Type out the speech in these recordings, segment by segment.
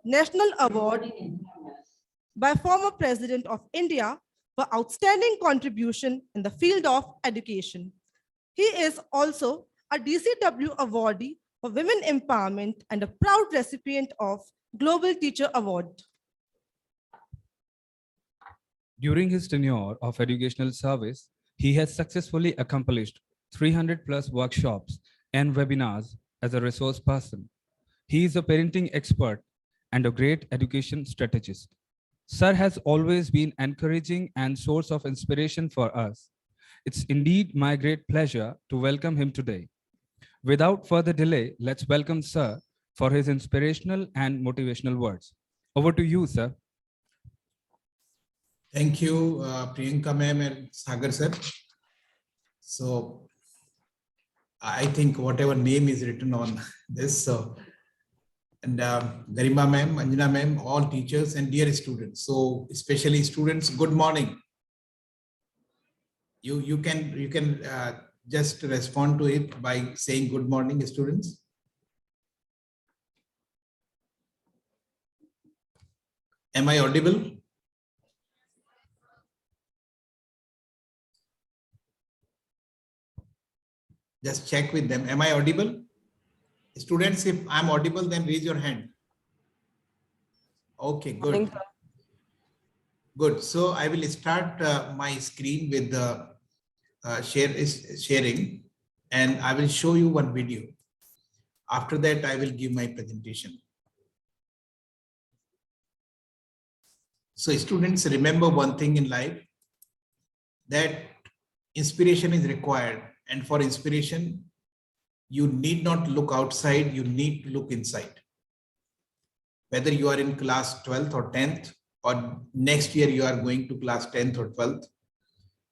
National Award by former President of India for outstanding contribution in the field of education. He is also a DCW awardee for women empowerment and a proud recipient of Global Teacher Award. During his tenure of educational service, he has successfully accomplished 300 plus workshops and webinars as a resource person. He is a parenting expert and a great education strategist. Sir has always been encouraging and source of inspiration for us. It's indeed my great pleasure to welcome him today. Without further delay, let's welcome Sir for his inspirational and motivational words. Over to you, sir. Thank you, Priyanka ma'am and Sagar sir. So I think whatever name is written on this, and Garima ma'am, Anjana ma'am, all teachers and dear students. So especially students, good morning. You can just respond to it by saying good morning, students. Am I audible? Just check with them. Am I audible? Students, if I'm audible, then raise your hand. Okay, good. Good. So I will start my screen with the sharing, and I will show you one video. After that, I will give my presentation. So students, remember one thing in life, that inspiration is required. And for inspiration, you need not look outside, you need to look inside. Whether you are in class 12th or 10th, or next year you are going to class 10th or 12th,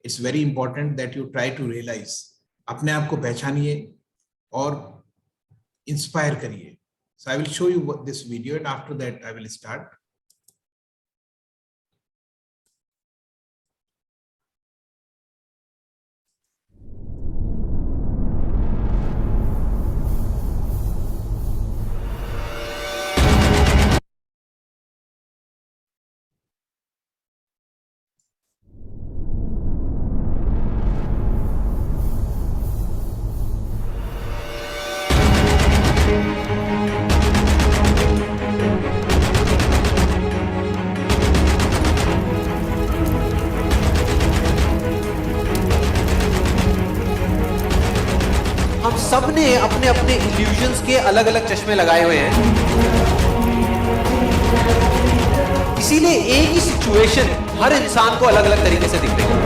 it's very important that you try to realize, अपने आप को पहचानिए और inspire करिए. So I will show you this video, and after that I will start. सबने अपने अपने illusions के अलग अलग चश्मे लगाए हुए हैं, इसीलिए एक ही सिचुएशन हर इंसान को अलग अलग तरीके से दिख रही है।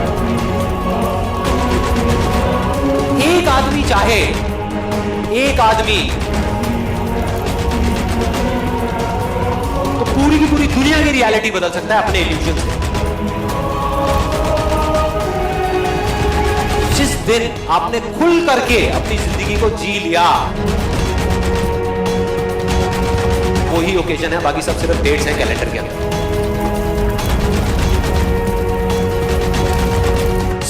एक आदमी चाहे, एक आदमी तो पूरी की पूरी दुनिया की रियलिटी बदल सकता है अपने इल्यूजन से। जिस दिन आपने खुल करके अपनी जिंदगी को जी लिया, वही ओकेजन है, बाकी सब सिर्फ डेट्स हैं कैलेंडर के अंदर।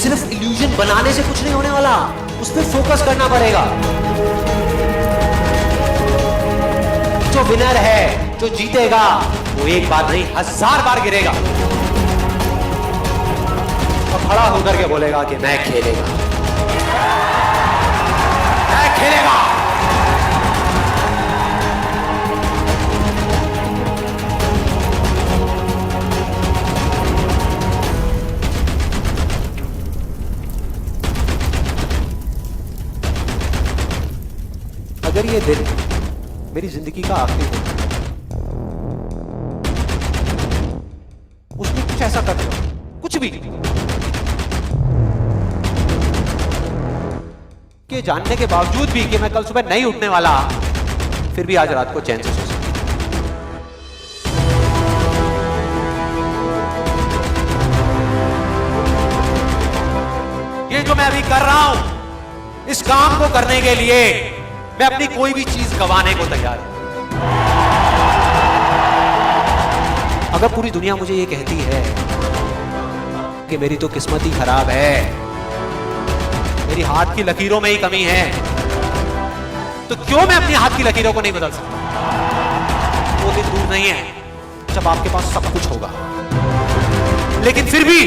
सिर्फ इल्यूजन बनाने से कुछ नहीं होने वाला, उस पर फोकस करना पड़ेगा। जो विनर है, जो जीतेगा, वो एक बार नहीं 1000 बार गिरेगा और खड़ा होकर के बोलेगा कि मैं खेलेगा, मैं खेलेगा। अगर ये दिन मेरी जिंदगी का आखिरी दिन, उसने कुछ ऐसा कर दिया, कुछ भी, के जानने के बावजूद भी कि मैं कल सुबह नहीं उठने वाला, फिर भी आज रात को चैन से सो सकता। ये जो मैं अभी कर रहा हूं, इस काम को करने के लिए मैं अपनी कोई भी चीज गंवाने को तैयार हूं। अगर पूरी दुनिया मुझे ये कहती है कि मेरी तो किस्मत ही खराब है, मेरी हाथ की लकीरों में ही कमी है, तो क्यों मैं अपनी हाथ की लकीरों को नहीं बदल सकता? वो दिन दूर नहीं है जब आपके पास सब कुछ होगा, लेकिन फिर भी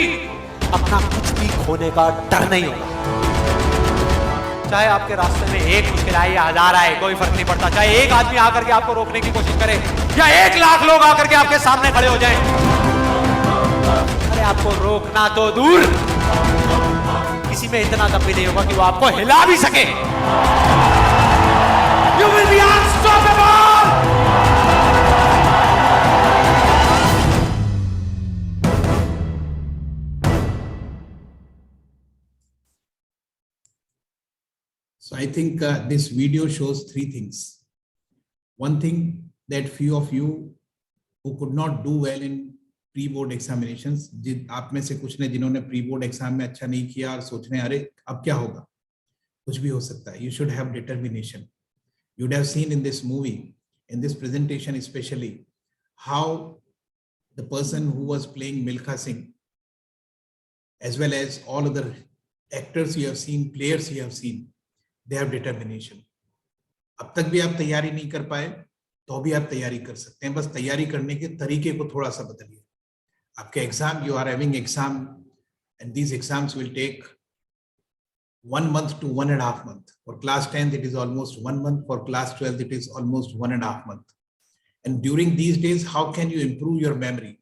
अपना कुछ भी खोने का डर नहीं होगा। चाहे आपके रास्ते में एक मुश्किल आए या 1000 आए, कोई फर्क नहीं पड़ता। चाहे एक आदमी आकर के आपको रोकने की कोशिश करे या 1 लाख लोग आकर के आपके सामने खड़े हो जाएं, अरे आपको रोकना तो दूर, किसी में इतना दम भी नहीं होगा कि वो आपको हिला भी सके। You will be unstoppable! So I think this video shows 3 things. One thing, that few of you who could not do well in pre-board examinations, आप में से कुछ ने जिन्होंने pre-board exam में अच्छा नहीं किया और सोच रहे हैं अरे अब क्या होगा, कुछ भी हो सकता है. You should have determination. You would have seen in this movie, in this presentation especially, how the person who was playing Milkha Singh, as well as all other actors you have seen, players you have seen, they have determination. अब तक भी आप तैयारी नहीं कर पाए तो भी आप तैयारी कर सकते हैं, बस तैयारी करने के तरीके को थोड़ा सा बदलिए. आपके exam, you are having exam and these exams will take 1 month to 1.5 months. For class 10th it is almost 1 month, for class 12th it is almost 1.5 months. And during these days, how can you improve your memory,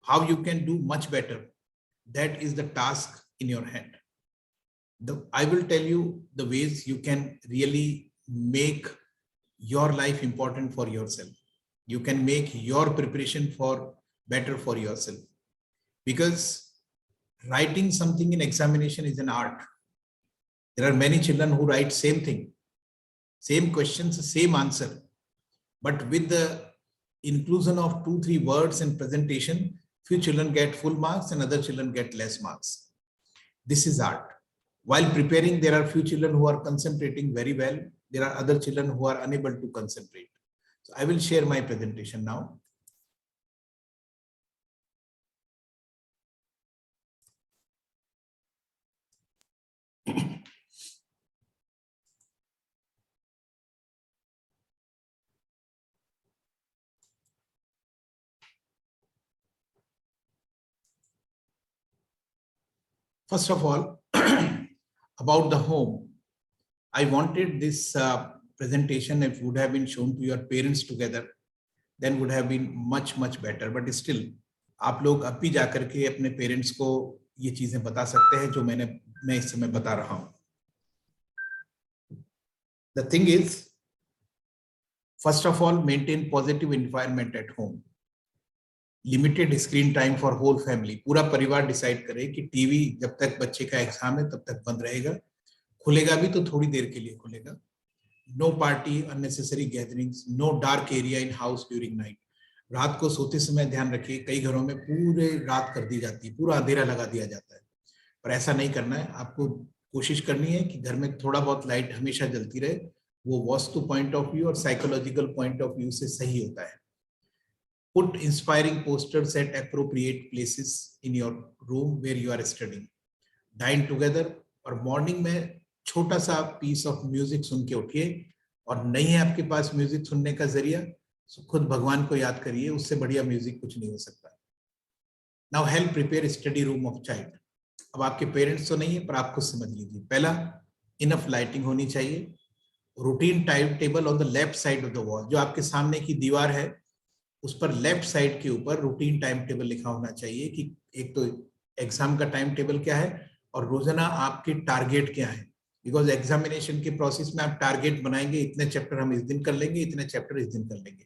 how you can do much better, that is the task in your hand. I will tell you the ways you can really make your life important for yourself. You can make your preparation for better for yourself, because writing something in examination is an art. There are many children who write same thing, same questions, same answer, but with the inclusion of 2-3 words in presentation, few children get full marks and other children get less marks. This is art. While preparing, there are few children who are concentrating very well. There are other children who are unable to concentrate. So I will share my presentation now. First of all, about the home, I wanted this presentation, if it would have been shown to your parents together, then would have been much better. But still, आप लोग अब भी जाकर के अपने parents को ये चीजें बता सकते हैं जो मैं इस समय बता रहा हूं. The thing is, first of all, maintain positive environment at home. Limited screen time for whole family. पूरा परिवार डिसाइड करे कि टीवी जब तक बच्चे का एग्जाम है तब तक बंद रहेगा, खुलेगा भी तो थोड़ी देर के लिए खुलेगा. No party, unnecessary gatherings, no dark area in house during night. रात को सोते समय ध्यान रखिए, कई घरों में पूरे रात कर दी जाती है, पूरा अंधेरा लगा दिया जाता है, पर ऐसा नहीं करना है. आपको कोशिश करनी है कि घर में थोड़ा बहुत लाइट हमेशा जलती रहे. वो वास्तु पॉइंट ऑफ व्यू और साइकोलॉजिकल पॉइंट ऑफ व्यू से सही होता है. Put inspiring posters at appropriate places in your room where you are studying. Dine together, और मॉर्निंग में छोटा सा पीस ऑफ म्यूजिक सुन के उठिए. और नहीं है आपके पास म्यूजिक सुनने का जरिया, तो खुद भगवान को याद करिए, उससे बढ़िया म्यूजिक कुछ नहीं हो सकता. Now help prepare study room of child. अब आपके पेरेंट्स तो नहीं है, पर आप खुद समझ लीजिए. पहला, इनफ लाइटिंग होनी चाहिए. Routine time table on the left side of the wall. जो आपके सामने की दीवार है उस पर लेफ्ट साइड के ऊपर रूटीन टाइम टेबल लिखा होना चाहिए कि एक तो एग्जाम का टाइम टेबल क्या है और रोजाना आपके टारगेट क्या है. बिकॉज एग्जामिनेशन के प्रोसेस में आप टारगेट बनाएंगे, इतने चैप्टर हम इस दिन कर लेंगे, इतने चैप्टर इस दिन कर लेंगे.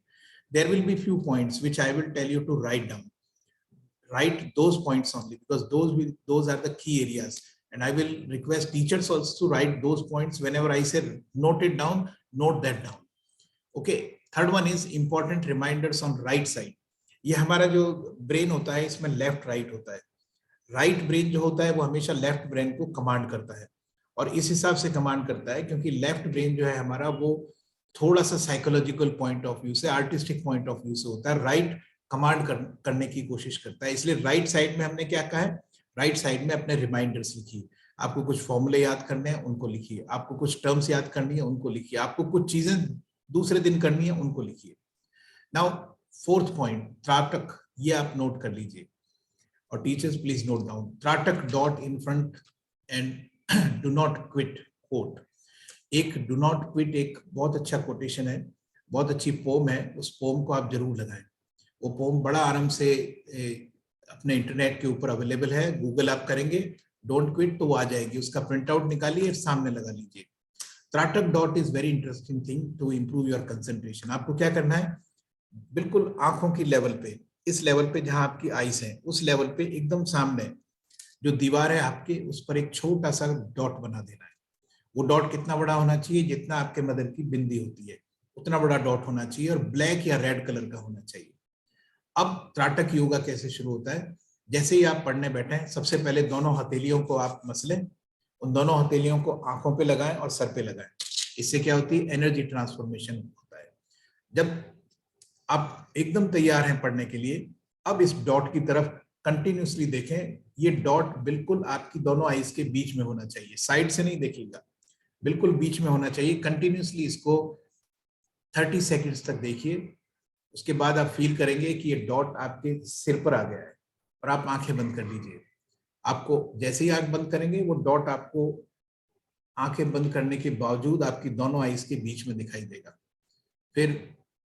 There will be few points which I will tell you to write down. Write those points only, because those are the key areas, and I will request teachers also to write those points. Whenever I say note it down, note that down. Okay. Third one is important reminders on right side. ये हमारा जो brain होता है इसमें left right होता है. Right brain जो होता है वो हमेशा लेफ्ट ब्रेन को कमांड करता है, और इस हिसाब से कमांड करता है क्योंकि लेफ्ट ब्रेन जो है हमारा वो थोड़ा सा साइकोलॉजिकल पॉइंट ऑफ व्यू से, आर्टिस्टिक पॉइंट ऑफ व्यू से होता है. राइट कमांड करने की कोशिश करता है. इसलिए राइट साइड में हमने क्या कहा है, राइट साइड में अपने रिमाइंडर्स लिखिए. आपको कुछ फॉर्मूले याद करने हैं उनको लिखिए, आपको कुछ टर्म्स याद करनी है उनको लिखिए, आपको कुछ चीजें दूसरे दिन करनी है उनको लिखिए. नाउ 4th पॉइंट त्राटक, ये आप नोट कर लीजिए और teachers please note down, trataka dot in front and do not quit quote. एक डू नॉट क्विट एक बहुत अच्छा कोटेशन है, बहुत अच्छी पोम है, उस पोम को आप जरूर लगाएं। वो पोम बड़ा आराम से अपने इंटरनेट के ऊपर अवेलेबल है, गूगल आप करेंगे डोंट क्विट तो वो आ जाएगी, उसका प्रिंट आउट निकालिए, सामने लगा लीजिए। Trataka dot is very interesting thing to improve your concentration. आपको क्या करना है, बिल्कुल आंखों की लेवल पे, इस लेवल पे जहां आपकी आईज है, उस लेवल पे एकदम सामने जो दीवार है आपके, उस पर एक छोटा सा डॉट बना देना है। वो डॉट कितना बड़ा होना चाहिए, जितना आपके मदर की बिंदी होती है उतना बड़ा डॉट होना चाहिए और ब्लैक या रेड कलर का होना चाहिए। अब त्राटक योगा कैसे शुरू होता है, जैसे ही आप पढ़ने बैठे हैं, सबसे पहले दोनों हथेलियों को आप मसलें, उन दोनों हथेलियों को आंखों पे लगाएं और सर पे लगाएं। इससे क्या होती है, एनर्जी ट्रांसफॉर्मेशन होता है। जब आप एकदम तैयार हैं पढ़ने के लिए, अब इस डॉट की तरफ कंटिन्यूसली देखें। ये डॉट बिल्कुल आपकी दोनों आईज के बीच में होना चाहिए, साइड से नहीं देखिएगा, बिल्कुल बीच में होना चाहिए। कंटिन्यूसली इसको 30 सेकेंड्स तक देखिए। उसके बाद आप फील करेंगे कि ये डॉट आपके सिर पर आ गया है और आप आंखें बंद कर लीजिए। आपको जैसे ही आंख बंद करेंगे, वो डॉट आपको आंखें बंद करने के बावजूद आपकी दोनों आईज के बीच में दिखाई देगा। फिर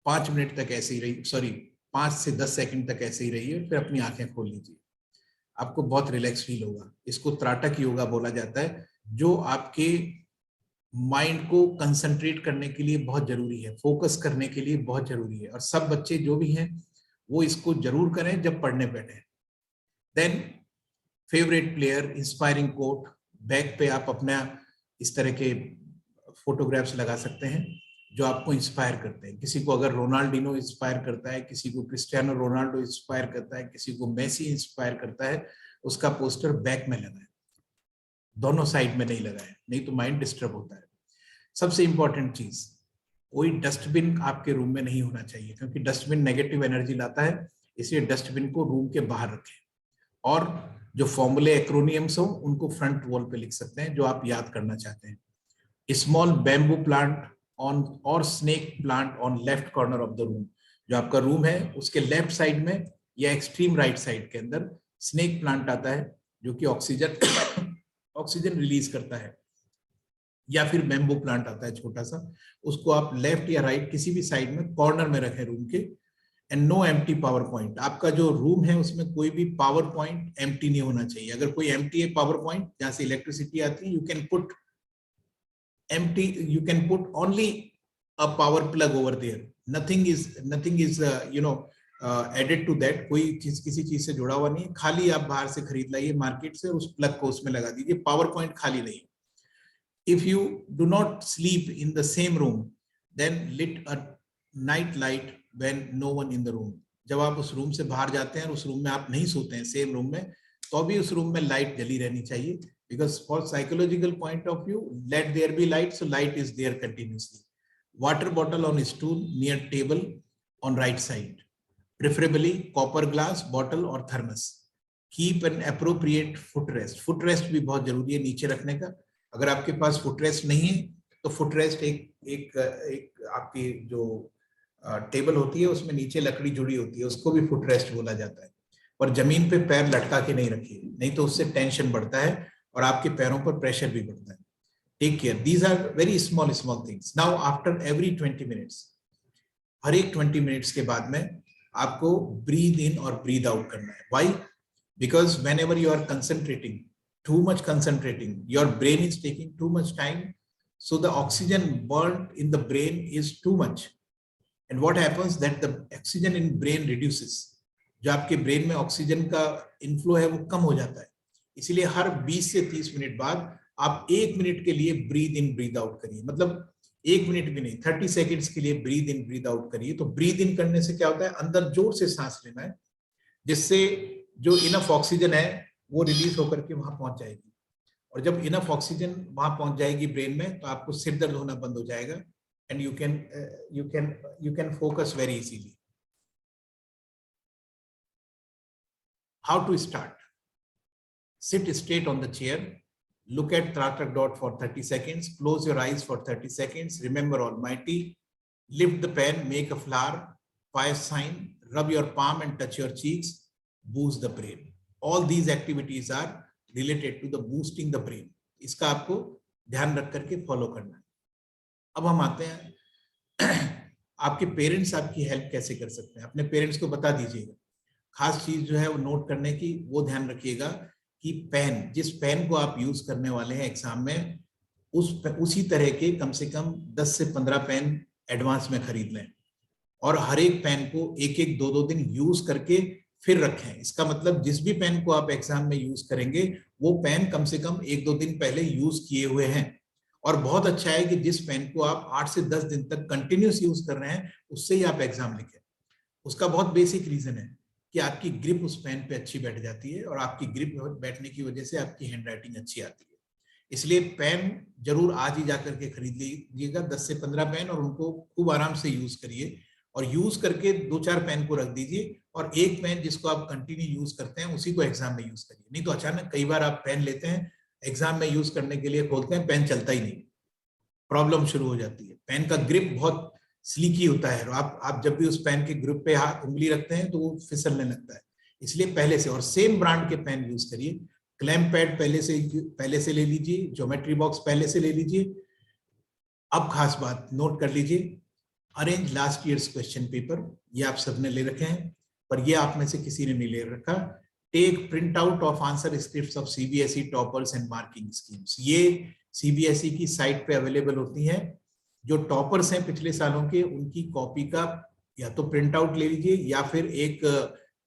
5 मिनट तक ऐसे ही रही, 5 से 10 सेकंड तक ऐसे ही रहिए, फिर अपनी आंखें खोल लीजिए। आपको बहुत रिलैक्स फील होगा। इसको त्राटक योगा बोला जाता है, जो आपके माइंड को कंसंट्रेट करने के लिए बहुत जरूरी है, फोकस करने के लिए बहुत जरूरी है। और सब बच्चे जो भी हैं वो इसको जरूर करें जब पढ़ने बैठे। Then favourite player, inspiring quote, back पे आप अपना इस तरह के फोटोग्राफ्स लगा सकते हैं जो आपको इंस्पायर करते हैं। किसी को अगर रोनाल्डिनो इंस्पायर करता है, किसी को क्रिस्टियानो रोनाल्डो इंस्पायर करता है, किसी को मेसी इंस्पायर करता है, उसका पोस्टर बैक में लगाएं, दोनों साइड में नहीं लगाएं, नहीं तो माइंड डिस्टर्ब होता है। सबसे इंपॉर्टेंट चीज, कोई डस्टबिन आपके रूम में नहीं होना चाहिए, क्योंकि डस्टबिन नेगेटिव एनर्जी लाता है, इसलिए डस्टबिन को रूम के बाहर रखें। और जो फॉर्मूले एक्रोनियम्स हो उनको फ्रंट वॉल पे लिख सकते हैं जो आप याद करना चाहते हैं। स्मॉल बैम्बू प्लांट ऑन और snake plant on left corner of the room. जो आपका रूम है उसके लेफ्ट साइड में या एक्सट्रीम राइट साइड के अंदर स्नेक प्लांट आता है, जो कि ऑक्सीजन रिलीज करता है। या फिर बैम्बू प्लांट आता है छोटा सा, उसको आप लेफ्ट या राइट किसी भी साइड में कॉर्नर में रखें रूम के। And no empty power point. आपका जो रूम है उसमें कोई भी पावर पॉइंट एम्प्टी नहीं होना चाहिए। अगर कोई एम्प्टी है पावर पॉइंट जहां से इलेक्ट्रिसिटी आती है, you can put empty, you can put only a power plug over there. Nothing is added to that. कोई चीज किसी चीज से जुड़ा हुआ नहीं है, खाली आप बाहर से खरीद लाइए मार्केट से और उस प्लग को उसमें लगा दीजिए, पावर पॉइंट खाली नहीं। If you do not sleep in the same room, then lit a night light when no one in the room. जब आप उस रूम से बाहर जाते हैं और उस रूम में आप नहीं सोते हैं सेम रूम में, तो भी उस रूम में लाइट जली रहनी चाहिए। Because for psychological point of view, let there be light, so light is there continuously. Water bottle on stool near table on right side, preferably copper glass bottle or thermos. Keep an appropriate footrest. Footrest भी बहुत जरूरी है नीचे रखने का। अगर आपके पास footrest नहीं है तो footrest एक आपकी जो टेबल होती है उसमें नीचे लकड़ी जुड़ी होती है, उसको भी footrest बोला जाता है। और जमीन पे पैर लटका के नहीं रखिए, नहीं तो उससे टेंशन बढ़ता है और आपके पैरों पर प्रेशर भी बढ़ता है। Take care, these are very small things. Now after every 20 minutes, हर एक 20 मिनट्स के बाद में आपको ब्रीद इन और ब्रीद आउट करना है। Why? Because whenever you are concentrating, too much concentrating, your brain is taking too much time, so the oxygen burn in the brain is too much, and what happens that the oxygen in brain reduces. जो आपके brain में oxygen का inflow है वो कम हो जाता है। इसीलिए हर 20 से 30 मिनट बाद आप 1 मिनट के लिए ब्रीद इन ब्रीद आउट करिए। मतलब 1 मिनट भी नहीं, 30 सेकेंड्स के लिए ब्रीद इन ब्रीद आउट करिए। तो ब्रीद इन करने से क्या होता है, अंदर जोर से सांस लेना है, जिससे जो इनफ ऑक्सीजन है वो रिलीज होकर के वहां पहुंच जाएगी। और जब इनफ ऑक्सीजन वहां पहुंच जाएगी ब्रेन में, तो आपको सिर दर्द होना बंद हो जाएगा and you can focus very easily. How to start? Sit straight on the chair, look at tratak dot for 30 seconds, close your eyes for 30 seconds, remember Almighty, lift the pen, make a flower, fire sign, rub your palm and touch your cheeks, boost the brain. All these activities are related to the boosting the brain. इसका आपको ध्यान रख करके follow करना है। अब हम आते हैं आपके पेरेंट्स आपकी हेल्प कैसे कर सकते हैं। अपने पेरेंट्स को बता दीजिएगा। खास चीज जो है वो नोट करने की, वो ध्यान रखिएगा कि पेन, जिस पेन को आप यूज करने वाले हैं एग्जाम में, उसी तरह के कम से कम 10 से 15 पेन एडवांस में खरीद लें और हर एक पेन को एक एक 2-2 दिन यूज करके फिर रखें। इसका मतलब जिस भी पेन को आप एग्जाम में यूज करेंगे वो पेन कम से कम 1-2 दिन पहले यूज किए हुए हैं। और बहुत अच्छा है कि जिस पेन को आप 8 से 10 दिन तक कंटिन्यूस यूज कर रहे हैं उससे ही आप एग्जाम लिखें। उसका बहुत बेसिक रीजन है कि आपकी ग्रिप उस पेन पे अच्छी बैठ जाती है और आपकी ग्रिप बैठने की वजह से आपकी हैंडराइटिंग अच्छी आती है। इसलिए पेन जरूर आज ही जाकर के खरीद लीजिएगा 10 से 15 पेन और उनको खूब आराम से यूज करिए और यूज करके 2-4 पेन को रख दीजिए और एक पेन जिसको आप कंटिन्यू यूज करते हैं उसी को एग्जाम में यूज करिए। नहीं तो अचानक कई बार आप पेन लेते हैं, एग्जाम में यूज करने के लिए खोलते हैं, पेन चलता ही नहीं, प्रॉब्लम शुरू हो जाती है। पेन का ग्रिप बहुत स्लीकी होता है और आप जब भी उस पेन के ग्रिप पे उंगली रखते हैं तो वो फिसलने लगता है। इसलिए पहले से और सेम ब्रांड के पेन यूज करिए। क्लैम्प पैड पहले से ले लीजिए, ज्योमेट्री बॉक्स पहले से ले लीजिए। अब खास बात नोट कर लीजिए, arrange last years question paper, ये आप सबने ले रखे हैं पर ये आप में से किसी ने नहीं ले रखा। Take print out of answer scripts of CBSE toppers and marking schemes. ये सीबीएसई की साइट पे अवेलेबल होती हैं। जो टॉपर्स हैं पिछले सालों के, उनकी कॉपी का या तो प्रिंट आउट ले लीजिए या फिर एक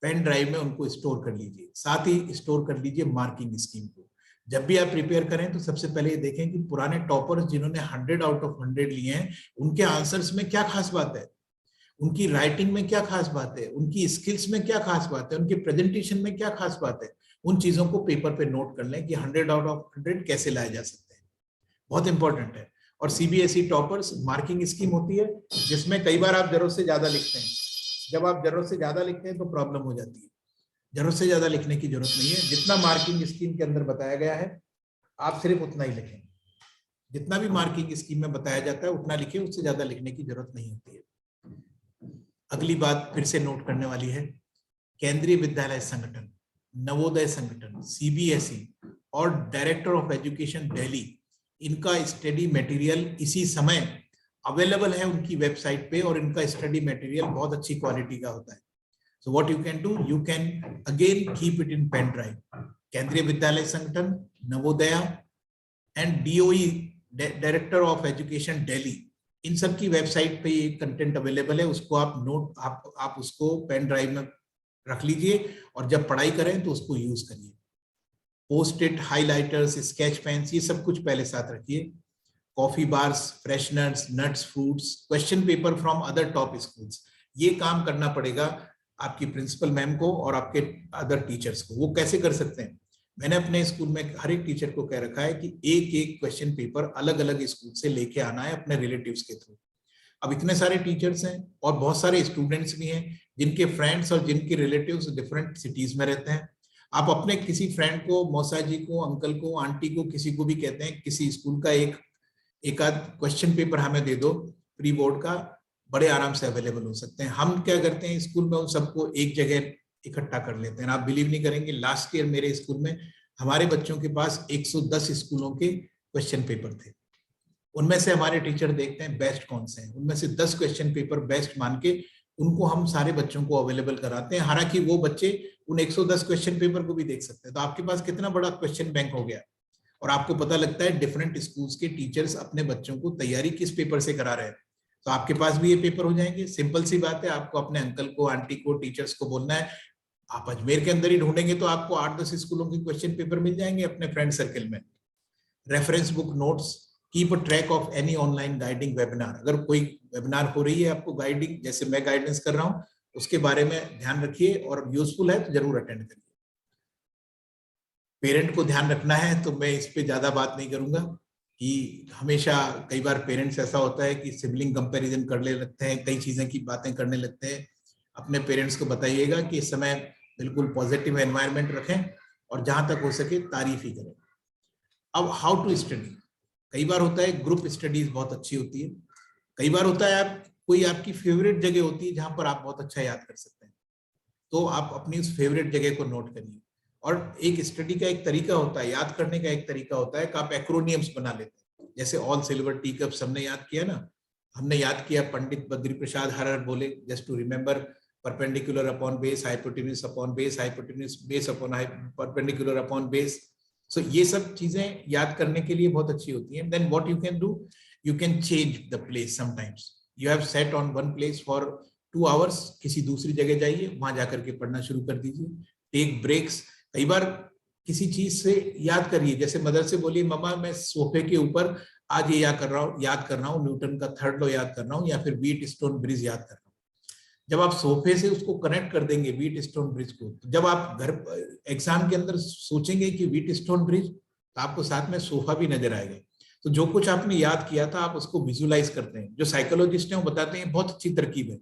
पेन ड्राइव में उनको स्टोर कर लीजिए। साथ ही स्टोर कर लीजिए मार्किंग स्कीम को। जब भी आप प्रिपेयर करें तो सबसे पहले ये देखें कि पुराने टॉपर्स जिन्होंने 100 आउट ऑफ 100 लिए हैं उनके आंसर्स में क्या खास बात है, उनकी राइटिंग में क्या खास बात है, उनकी स्किल्स में क्या खास बात है, उनके प्रेजेंटेशन में क्या खास बात है। उन चीजों को पेपर पे नोट कर लें कि 100 आउट ऑफ 100 कैसे लाए जा सकते हैं, बहुत इंपॉर्टेंट है। और सीबीएसई टॉपर्स मार्किंग स्कीम होती है जिसमें कई बार आप जरूरत से ज्यादा लिखते हैं। जब आप जरूरत से ज्यादा लिखते हैं तो प्रॉब्लम हो जाती है। जरूरत से ज्यादा लिखने की जरूरत नहीं है। जितना मार्किंग स्कीम के अंदर बताया गया है आप सिर्फ उतना ही लिखें। जितना भी मार्किंग स्कीम में बताया जाता है उतना लिखें, उससे ज्यादा लिखने की जरूरत नहीं होती है। अगली बात फिर से नोट करने वाली है, केंद्रीय विद्यालय संगठन, नवोदय संगठन, सीबीएसई और डायरेक्टर ऑफ एजुकेशन दिल्ली, इनका स्टडी मटेरियल इसी समय अवेलेबल है उनकी वेबसाइट पे और इनका स्टडी मटेरियल बहुत अच्छी क्वालिटी का होता है। So what you can do, you can again keep it in pen drive. Kendriya Vidyalaya Sangathan, Navodaya and DOE, director of education Delhi, इन सब की वेबसाइट पे ये कंटेंट अवेलेबल है। उसको आप उसको पेन ड्राइव में रख लीजिए और जब पढ़ाई करें तो उसको यूज करिए। Post it, highlighters, sketch pens, ये सब कुछ पहले साथ रखिए। Coffee bars, fresheners, nuts, fruits, question paper from other top schools, ये काम करना पड़ेगा आपकी प्रिंसिपल मैम को और आपके अदर टीचर्स को। वो कैसे कर सकते हैं, मैंने अपने स्कूल में हर एक टीचर को कह रखा है कि एक एक क्वेश्चन पेपर अलग अलग स्कूल से लेके आना है अपने रिलेटिव्स के थ्रू। अब इतने सारे टीचर्स हैं और बहुत सारे स्टूडेंट्स भी हैं जिनके फ्रेंड्स और जिनके रिलेटिव्स डिफरेंट सिटीज में रहते हैं। आप अपने किसी फ्रेंड को, मौसा जी को, अंकल को, आंटी को, किसी को भी कहते हैं किसी स्कूल का एक आध क्वेश्चन पेपर हमें दे दो प्री बोर्ड का, बड़े आराम से अवेलेबल हो सकते हैं। हम क्या करते हैं स्कूल में, उन सबको एक जगह इकट्ठा कर लेते हैं। आप बिलीव नहीं करेंगे, लास्ट ईयर मेरे स्कूल में हमारे बच्चों के पास 110 स्कूलों के क्वेश्चन पेपर थे। उनमें से हमारे टीचर देखते हैं बेस्ट कौन से हैं, उनमें से 10 क्वेश्चन पेपर बेस्ट मान के उनको हम सारे बच्चों को अवेलेबल कराते हैं। हालांकि वो बच्चे उन 110 क्वेश्चन पेपर को भी देख सकते हैं। तो आपके पास कितना बड़ा क्वेश्चन बैंक हो गया और आपको पता लगता है डिफरेंट स्कूल्स के टीचर्स अपने बच्चों को तैयारी किस पेपर से करा रहे हैं। तो आपके पास भी ये पेपर हो जाएंगे। सिंपल सी बात है, आपको अपने अंकल को, आंटी को, टीचर्स को बोलना है। आप अजमेर के अंदर ही ढूंढेंगे तो आपको 8-10 स्कूलों के क्वेश्चन पेपर मिल जाएंगे अपने फ्रेंड सर्कल में। Reference book, notes, keep a track of any online guiding webinar. अगर कोई वेबिनार हो रही है आपको गाइडिंग, जैसे मैं गाइडेंस कर रहा हूँ, उसके बारे में ध्यान रखिए और यूजफुल है तो जरूर अटेंड करिए। पेरेंट को ध्यान रखना है तो मैं इस पे ज्यादा बात नहीं करूंगा कि हमेशा कई बार पेरेंट्स ऐसा होता है कि सिबलिंग कंपैरिजन करने लगते हैं, कई चीजें की बातें करने लगते हैं। अपने पेरेंट्स को बताइएगा कि इस समय बिल्कुल पॉजिटिव एनवायरनमेंट रखें और जहां तक हो सके तारीफ ही करें। अब हाउ टू स्टडी, कई बार होता है ग्रुप स्टडीज बहुत अच्छी होती है, कई बार होता है आप कोई आपकी फेवरेट जगह होती है जहां पर आप बहुत अच्छा याद कर सकते हैं, तो आप अपनी उस फेवरेट जगह को नोट करिए। और एक स्टडी का एक तरीका होता है, याद करने का एक तरीका होता है कि आप एक्रोनियम्स बना लेते हैं। जैसे ऑल सिल्वर टी कप्स हमने याद किया ना, हमने याद किया पंडित बद्री प्रसाद हर बोले, just to remember perpendicular upon base, hypotenuse upon base, hypotenuse base upon perpendicular upon base. So ये सब चीजें याद करने के लिए बहुत अच्छी होती हैं। Then what you can do, you can change the place. Sometimes you have set on one place for 2 hours, किसी दूसरी जगह जाइए, वहां जाकर के पढ़ना शुरू कर दीजिए। Take breaks. कई बार किसी चीज से याद करिए, जैसे मदर से बोलिए मम्मा मैं सोफे के ऊपर आज ये याद कर रहा हूँ न्यूटन का थर्ड लॉ याद कर रहा हूँ, या फिर व्हीट स्टोन ब्रिज याद कर रहा हूँ। जब आप सोफे से उसको कनेक्ट कर देंगे व्हीट स्टोन ब्रिज को, तो जब आप घर एग्जाम के अंदर सोचेंगे कि व्हीट स्टोन ब्रिज, तो आपको साथ में सोफा भी नजर आएगा। तो जो कुछ आपने याद किया था आप उसको विजुलाइज करते हैं। जो साइकोलॉजिस्ट हैं वो बताते हैं बहुत अच्छी तरकीब है,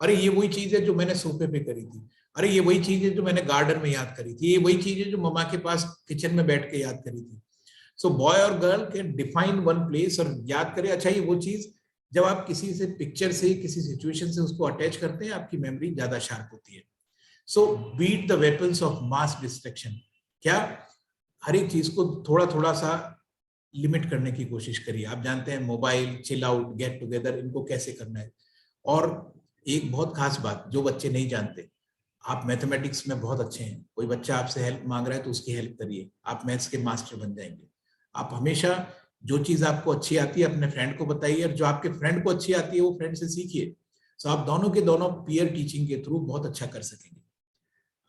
अरे ये वही चीज है जो मैंने सोफे पे करी थी, अरे ये वही चीज है जो मैंने गार्डन में याद करी थी, ये वही चीज है जो मम्मा के पास किचन में बैठ के याद करी थी। सो बॉय और girl can define one place और याद करें। अच्छा ये वो चीज जब आप किसी से पिक्चर से किसी सिचुएशन से उसको अटैच करते हैं, आपकी मेमोरी ज्यादा शार्प होती है। So beat the weapons of mass distraction. क्या हर एक चीज को थोड़ा थोड़ा सा लिमिट करने की कोशिश करिए। आप जानते हैं mobile, chill out, get together, इनको कैसे करना है। और एक बहुत खास बात जो बच्चे नहीं जानते, आप मैथमेटिक्स में बहुत अच्छे हैं, कोई बच्चा आपसे हेल्प मांग रहा है तो उसकी हेल्प करिए, आप मैथ्स के मास्टर बन जाएंगे। आप हमेशा जो चीज आपको अच्छी आती है अपने फ्रेंड को बताइए, और जो आपके फ्रेंड को अच्छी आती है वो फ्रेंड से सीखिए। सो आप दोनों के दोनों पीयर टीचिंग के थ्रू बहुत अच्छा कर सकेंगे।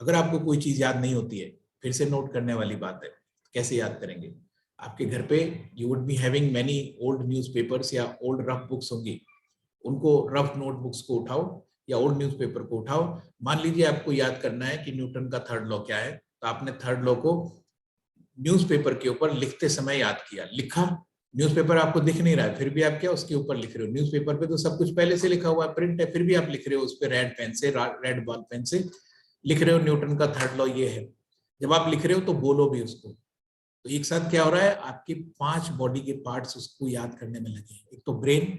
अगर आपको कोई चीज याद नहीं होती है, फिर से नोट करने वाली बात है, कैसे याद करेंगे। आपके घर पे you would be having many old newspapers या ओल्ड रफ बुक्स होंगी, उनको रफ नोटबुक्स को उठाओ या ओल्ड न्यूज़पेपर को उठाओ। मान लीजिए आपको याद करना है कि न्यूटन का थर्ड लॉ क्या है, तो आपने थर्ड लॉ को न्यूज़पेपर के ऊपर लिखते समय याद किया, लिखा। न्यूज़पेपर आपको दिख नहीं रहा है, फिर भी आप क्या उसके ऊपर लिख रहे हो। न्यूज़पेपर पे तो सब कुछ पहले से लिखा हुआ है, प्रिंट है, फिर भी आप लिख रहे हो उस पर रेड पेन से, रेड बॉल पेन से लिख रहे हो न्यूटन का थर्ड लॉ ये है। जब आप लिख रहे हो तो बोलो भी उसको। तो एक साथ क्या हो रहा है, आपके 5 बॉडी के पार्ट्स उसको याद करने में लगे। एक तो ब्रेन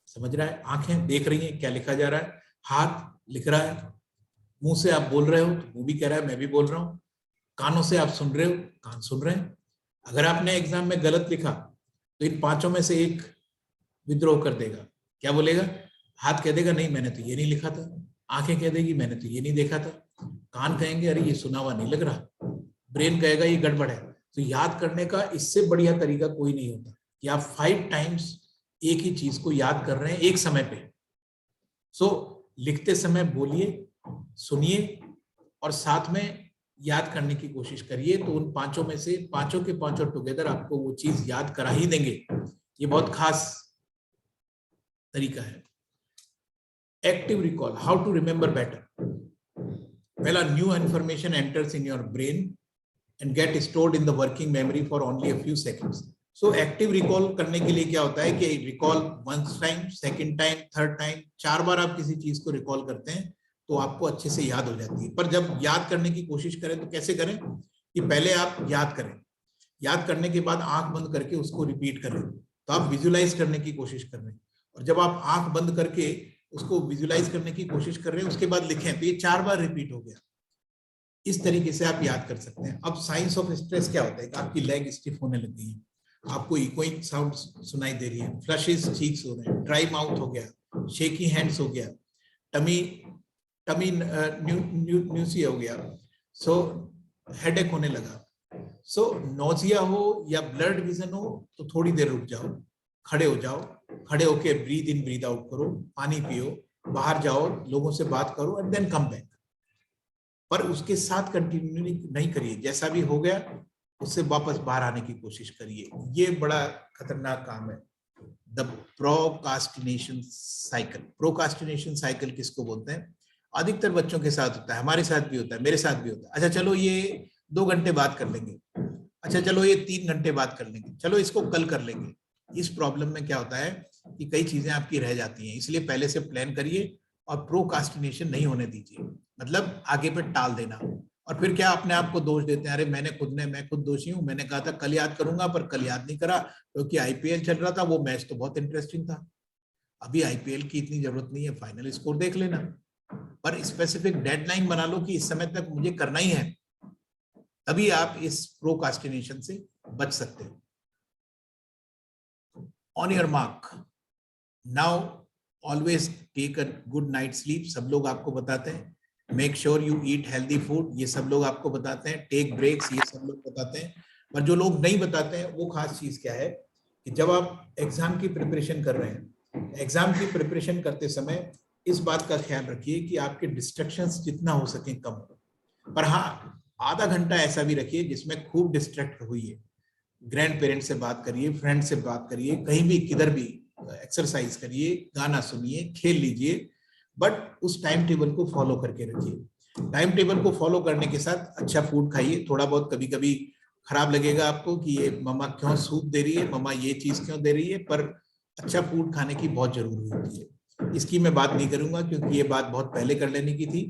समझ रहा है, आंखें देख रही हैं क्या लिखा जा रहा है, हाथ लिख रहा है, मुंह से आप बोल रहे हो तो मुंह भी कह रहा है मैं भी बोल रहा हूँ, कानों से आप सुन रहे हो, कान सुन रहे हैं। अगर आपने एग्जाम में गलत लिखा तो इन 5 में से एक विद्रोह कर देगा। क्या बोलेगा, हाथ कह देगा नहीं मैंने तो ये नहीं लिखा था, आंखें कह देगी मैंने तो ये नहीं देखा था, कान कहेंगे अरे ये सुना हुआ नहीं लग रहा, ब्रेन कहेगा ये गड़बड़ है। तो याद करने का इससे बढ़िया तरीका कोई नहीं होता कि आप 5 टाइम्स एक ही चीज को याद कर रहे हैं एक समय पे। सो लिखते समय बोलिए, सुनिए और साथ में याद करने की कोशिश करिए। तो उन 5 में से 5 के 5 टुगेदर आपको वो चीज याद करा ही देंगे। ये बहुत खास तरीका है। Active recall, how to remember better. पहला, new information enters in your brain and get stored in the working memory for only a few seconds. So active recall करने के लिए क्या होता है कि recall once time, second time, third time, 4 बार आप किसी चीज को recall करते हैं तो आपको अच्छे से याद हो जाती है। पर जब याद करने की कोशिश करें तो कैसे करें कि पहले आप याद करें, याद करने के बाद आंख बंद करके उसको रिपीट करें। तो आप विजुलाइज करने की कोशिश कर रहे हैं, और जब आप आंख बंद करके उसको विजुलाइज करने की कोशिश कर रहे हैं उसके बाद लिखें, तो ये 4 बार रिपीट हो गया। इस तरीके से आप याद कर सकते हैं। अब साइंस ऑफ स्ट्रेस क्या होता है कि आपकी लेग स्टिफ होने लग गई है, आपको इकोइंग साउंड सुनाई दे रही है, फ्लशेस चीक्स हो रहे हैं, ड्राई माउथ हो गया, शेकी हैंड्स हो गया, टमी न्यूसी हो गया, सो हेडेक होने लगा। सो नोजिया हो या ब्लड विजन हो तो थोड़ी देर रुक जाओ, खड़े हो जाओ, खड़े होके ब्रीद इन ब्रीद आउट करो, पानी पियो, बाहर जाओ, लोगों से बात करो एंड देन कम बैक। पर उसके साथ कंटिन्यू नहीं करिए, जैसा भी हो गया उससे वापस बाहर आने की कोशिश करिए। ये बड़ा खतरनाक काम है, the procrastination cycle. Procrastination cycle किसको बोलते हैं? अधिकतर बच्चों के साथ होता है, हमारे साथ भी होता है, मेरे साथ भी होता है। अच्छा चलो ये 2 घंटे बात कर लेंगे, अच्छा चलो ये 3 घंटे बात कर लेंगे, चलो इसको कल कर लेंगे। इस प्रॉब्लम में क्या होता है कि कई चीजें आपकी रह जाती हैं, इसलिए पहले से प्लान करिए और प्रोकास्टिनेशन नहीं होने दीजिए, मतलब आगे पे टाल देना। और फिर क्या अपने आप को दोष देते हैं, अरे मैं खुद दोषी हूँ, मैंने कहा था कल याद करूंगा पर कल याद नहीं करा क्योंकि आईपीएल चल रहा था, वो मैच तो बहुत इंटरेस्टिंग था। अभी आईपीएल की इतनी जरूरत नहीं है, फाइनल स्कोर देख लेना, पर स्पेसिफिक डेडलाइन बना लो कि इस समय तक मुझे करना ही है, तभी आप इस प्रोकास्टिनेशन से बच सकते हो। On your mark, now always take a good night sleep, सब लोग आपको बताते हैं। Make sure you eat healthy food, ये सब लोग आपको बताते हैं। टेक ब्रेक्स, ये सब लोग बताते हैं। पर जो लोग नहीं बताते हैं वो खास चीज क्या है कि जब आप एग्जाम की प्रिपरेशन कर रहे हैं, एग्जाम की प्रिपरेशन करते समय इस बात का ख्याल रखिए कि आपके डिस्ट्रैक्शंस जितना हो सके कम हो। पर हाँ, आधा घंटा ऐसा भी रखिए जिसमें खूब डिस्ट्रैक्ट हुई, ग्रैंड पेरेंट्स से बात करिए, फ्रेंड से बात करिए, कहीं भी किधर भी एक्सरसाइज करिए, गाना सुनिए, खेल लीजिए, बट उस टाइम टेबल को फॉलो करके रखिए। टाइम टेबल को फॉलो करने के साथ अच्छा फूड खाइए। थोड़ा बहुत कभी कभी खराब लगेगा आपको कि ये मम्मा क्यों सूप दे रही है, मम्मा ये चीज क्यों दे रही है, पर अच्छा फूड खाने की बहुत जरूरी होती है। इसकी मैं बात नहीं करूंगा क्योंकि ये बात बहुत पहले कर लेने की थी।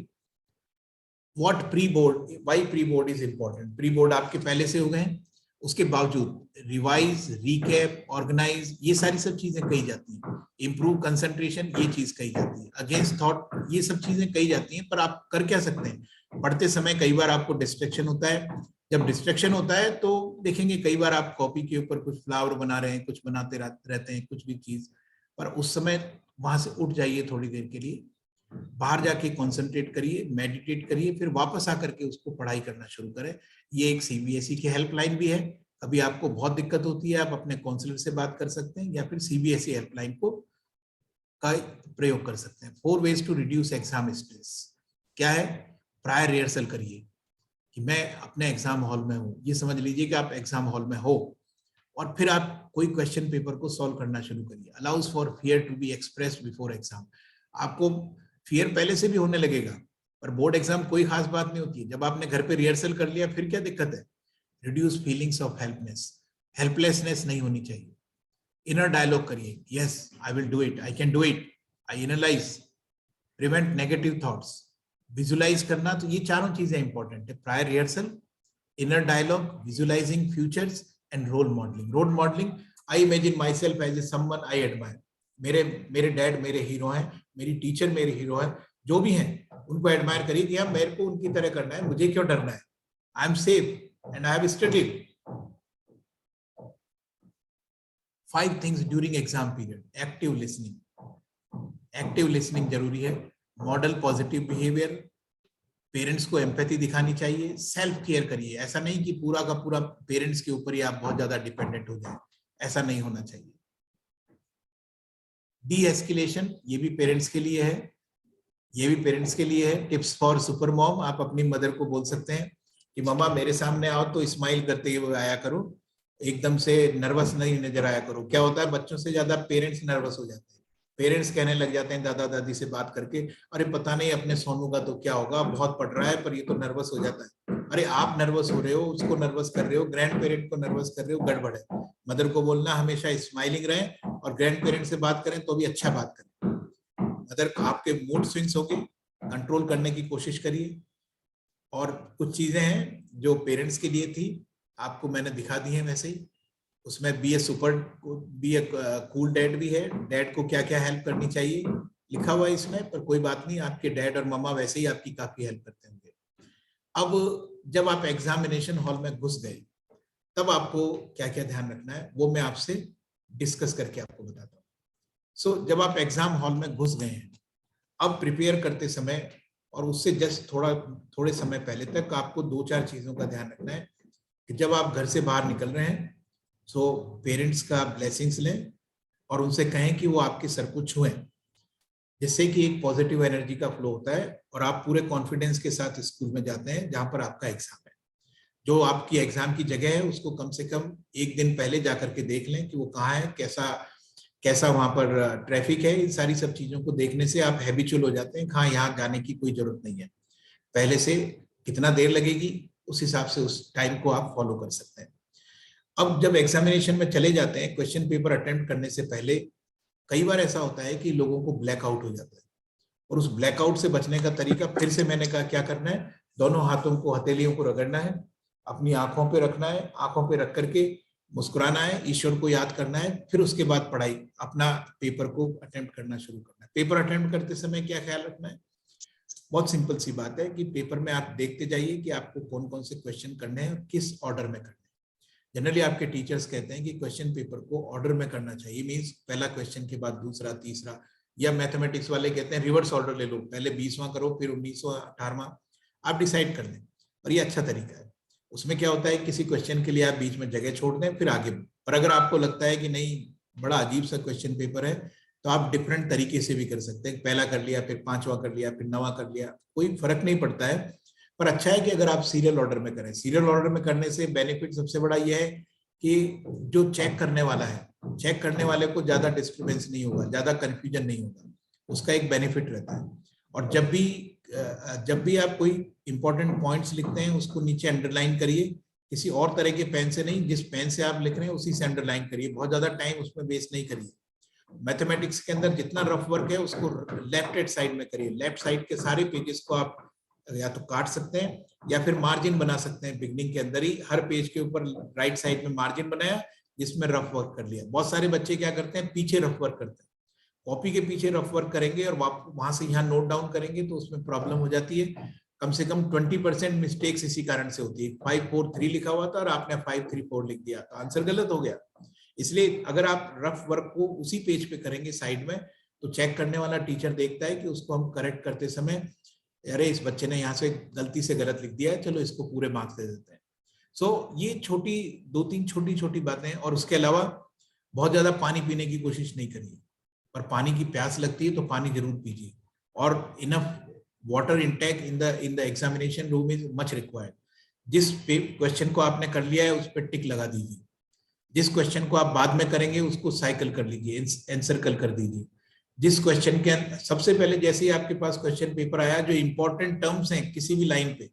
What pre board, why pre board is important. Pre board आपके पहले से हो गए, उसके बावजूद रिवाइज, रिकैप, ऑर्गेनाइज, ये सारी सब चीजें कही जाती हैं। इंप्रूव कंसंट्रेशन, ये चीज कही जाती है। अगेंस्ट थॉट, ये सब चीजें कही जाती हैं। पर आप कर क्या सकते हैं, पढ़ते समय कई बार आपको डिस्ट्रैक्शन होता है। जब डिस्ट्रैक्शन होता है तो देखेंगे कई बार आप कॉपी के ऊपर कुछ फ्लावर बना रहे हैं, कुछ बनाते रहते हैं, कुछ भी चीज, पर उस समय वहां से उठ जाइए थोड़ी देर के लिए, बाहर जाके कंसंट्रेट करिए, मेडिटेट करिए, फिर वापस आकर के उसको पढ़ाई करना शुरू करें। ये एक सीबीएसई की हेल्पलाइन भी है। अभी आपको बहुत दिक्कत होती है, आप अपने काउंसलर से बात कर सकते हैं या फिर सीबीएसई हेल्पलाइन को का प्रयोग कर सकते हैं। 4 ways to reduce exam stress. क्या है? प्रायर रिहर्सल करिए कि मैं अपने एग्जाम हॉल में हूँ। ये समझ लीजिए कि आप एग्जाम हॉल में हो और फिर आप कोई क्वेश्चन पेपर को सॉल्व करना शुरू करिए। Allows for fear to be expressed before exam. आपको फियर पहले से भी होने लगेगा, पर बोर्ड एग्जाम कोई खास बात नहीं होती है। जब आपने घर पे रिहर्सल कर लिया फिर क्या दिक्कत है? रिड्यूस फीलिंग्स ऑफ हेल्पलेसनेस नहीं होनी चाहिए। इनर डायलॉग करिए, yes I will do it, I can do it, I analyse, prevent negative thoughts, visualise करना। तो ये चारों चीजें इंपॉर्टेंट है। Prior rehearsal, inner dialogue, visualising futures and role modelling. Role modelling, I imagine myself as a someone I admire. मेरे dad मेरे hero हैं, मेरी टीचर मेरे हीरो हैं, जो भी हैं उनको एडमायर करिए कि हाँ मेरे को उनकी तरह करना है, मुझे क्यों डरना है, I am safe and I have studied. 5 things during exam period. Active listening, active listening जरूरी है। मॉडल पॉजिटिव बिहेवियर, पेरेंट्स को एम्पैथी दिखानी चाहिए। सेल्फ केयर करिए, ऐसा नहीं कि पूरा का पूरा पेरेंट्स के ऊपर ही आप बहुत ज्यादा डिपेंडेंट हो जाए, ऐसा नहीं होना चाहिए। डी एस्केलेशन, ये भी पेरेंट्स के लिए है, ये भी पेरेंट्स के लिए है। टिप्स फॉर सुपर मॉम, आप अपनी मदर को बोल सकते हैं कि मम्मा मेरे सामने आओ तो स्माइल करते हुए आया करो, एकदम से नर्वस नहीं नजर आया करो। क्या होता है, बच्चों से ज्यादा पेरेंट्स नर्वस हो जाते हैं। पेरेंट्स कहने लग जाते हैं दादा दादी से बात करके, अरे पता नहीं अपने सोनू का तो क्या होगा, बहुत पढ़ रहा है पर ये तो नर्वस हो जाता है। अरे आप नर्वस हो रहे हो, उसको नर्वस कर रहे हो, ग्रैंड पेरेंट को नर्वस कर रहे हो, गड़बड़ है। मदर को बोलना हमेशा स्माइलिंग रहे और ग्रैंड पेरेंट से बात करें तो भी अच्छा बात करें। मदर आपके मूड स्विंग्स होंगे, कंट्रोल करने की कोशिश करिए। और कुछ चीजें हैं जो पेरेंट्स के लिए थी, आपको मैंने दिखा दी है वैसे ही। उसमें बी ए कूल डैड भी है, डैड को क्या क्या हेल्प करनी चाहिए लिखा हुआ है इसमें, पर कोई बात नहीं, आपके डैड और मम्मा वैसे ही आपकी काफी हेल्प करते होंगे। अब जब आप एग्जामिनेशन हॉल में घुस गए तब आपको क्या क्या ध्यान रखना है वो मैं आपसे डिस्कस करके आपको बताता हूँ। सो जब आप एग्जाम हॉल में घुस गए हैं, अब प्रिपेयर करते समय और उससे जस्ट थोड़े समय पहले तक आपको 2-4 चीजों का ध्यान रखना है कि जब आप घर से बाहर निकल रहे हैं तो पेरेंट्स का ब्लेसिंग्स लें और उनसे कहें कि वो आपके सर को छुएं, जिससे कि एक पॉजिटिव एनर्जी का फ्लो होता है और आप पूरे कॉन्फिडेंस के साथ स्कूल में जाते हैं जहां पर आपका एग्जाम है। जो आपकी एग्जाम की जगह है उसको कम से कम 1 दिन पहले जाकर के देख लें कि वो कहाँ है, कैसा वहां पर ट्रैफिक है। इन सारी सब चीजों को देखने से आप हैबिचुअल हो जाते हैं, कहाँ यहाँ जाने की कोई जरूरत नहीं है। पहले से कितना देर लगेगी उस हिसाब से उस टाइम को आप फॉलो कर सकते हैं। अब जब एग्जामिनेशन में चले जाते हैं, क्वेश्चन पेपर अटेम्प्ट करने से पहले कई बार ऐसा होता है कि लोगों को ब्लैकआउट हो जाता है, और उस ब्लैकआउट से बचने का तरीका फिर से मैंने कहा क्या करना है, दोनों हाथों को हथेलियों को रगड़ना है, अपनी आंखों पे रखना है, आंखों पे रख करके मुस्कुराना है, ईश्वर को याद करना है, फिर उसके बाद पढ़ाई अपना पेपर को अटेम्प्ट करना शुरू करना है। पेपर अटेम्प्ट करते समय क्या ख्याल रखना है? बहुत सिंपल सी बात है कि पेपर में आप देखते जाइए कि आपको कौन कौन से क्वेश्चन करने हैं और किस ऑर्डर में करने हैं। जनरली आपके टीचर्स कहते हैं कि क्वेश्चन पेपर को ऑर्डर में करना चाहिए, मीन्स पहला क्वेश्चन के बाद दूसरा, तीसरा, या मैथमेटिक्स वाले कहते हैं रिवर्स ऑर्डर ले लो, पहले 20वां करो फिर 19वां 18वां, आप डिसाइड कर लें। और ये अच्छा तरीका है। उसमें क्या होता है, किसी क्वेश्चन के लिए आप बीच में जगह छोड़ दें फिर आगे। पर अगर आपको लगता है कि नहीं बड़ा अजीब सा क्वेश्चन पेपर है, तो आप डिफरेंट तरीके से भी कर सकते हैं। पहला कर लिया, फिर 5वां कर लिया, फिर 9वां कर लिया, कोई फर्क नहीं पड़ता है। पर अच्छा है कि अगर आप सीरियल ऑर्डर में करें। सीरियल ऑर्डर में करने से बेनिफिट सबसे बड़ा यह है कि जो चेक करने वाला है, चेक करने वाले को ज्यादा डिस्टर्बेंस नहीं होगा, ज्यादा कंफ्यूजन नहीं होगा, उसका एक बेनिफिट रहता है। और जब भी आप कोई इंपॉर्टेंट पॉइंट्स लिखते हैं उसको नीचे अंडरलाइन करिए, किसी और तरह के पेन से नहीं, जिस पेन से आप लिख रहे हैं उसी से अंडरलाइन करिए, बहुत ज्यादा टाइम उसमें वेस्ट नहीं करिए। मैथमेटिक्स के अंदर जितना रफ वर्क है उसको लेफ्ट हैंड साइड में करिए। लेफ्ट साइड के सारे पेजेस को आप या तो काट सकते हैं या फिर मार्जिन बना सकते हैं। बिगनिंग के अंदर ही हर पेज के ऊपर राइट साइड में मार्जिन बनाया जिसमें रफ वर्क कर लिया। बहुत सारे बच्चे क्या करते हैं, पीछे रफ वर्क करते हैं, कॉपी के पीछे रफ वर्क करेंगे और वहां से यहाँ नोट डाउन करेंगे तो उसमें प्रॉब्लम हो जाती है। कम से कम 20% मिस्टेक्स इसी कारण से होती है। 543 लिखा हुआ था और आपने 534 लिख दिया तो आंसर गलत हो गया। इसलिए अगर आप रफ वर्क को उसी पेज पे करेंगे साइड में, तो चेक करने वाला टीचर देखता है कि उसको हम करेक्ट करते समय, अरे इस बच्चे ने यहाँ से गलती से गलत लिख दिया है, चलो इसको पूरे मार्क्स दे देते हैं। सो ये दो तीन छोटी बातें। और उसके अलावा बहुत ज्यादा पानी पीने की कोशिश नहीं करिए, पर पानी की प्यास लगती है तो पानी जरूर पीजिए। और enough water intake in the examination room is much required. जिस क्वेश्चन को आपने कर लिया है उस पर टिक लगा दीजिए, जिस क्वेश्चन को आप बाद में करेंगे उसको साइकिल कर लीजिए, एनसर्कल कर दीजिए। जिस क्वेश्चन के सबसे पहले जैसे ही आपके पास क्वेश्चन पेपर आया, जो इंपॉर्टेंट टर्म्स हैं किसी भी लाइन पे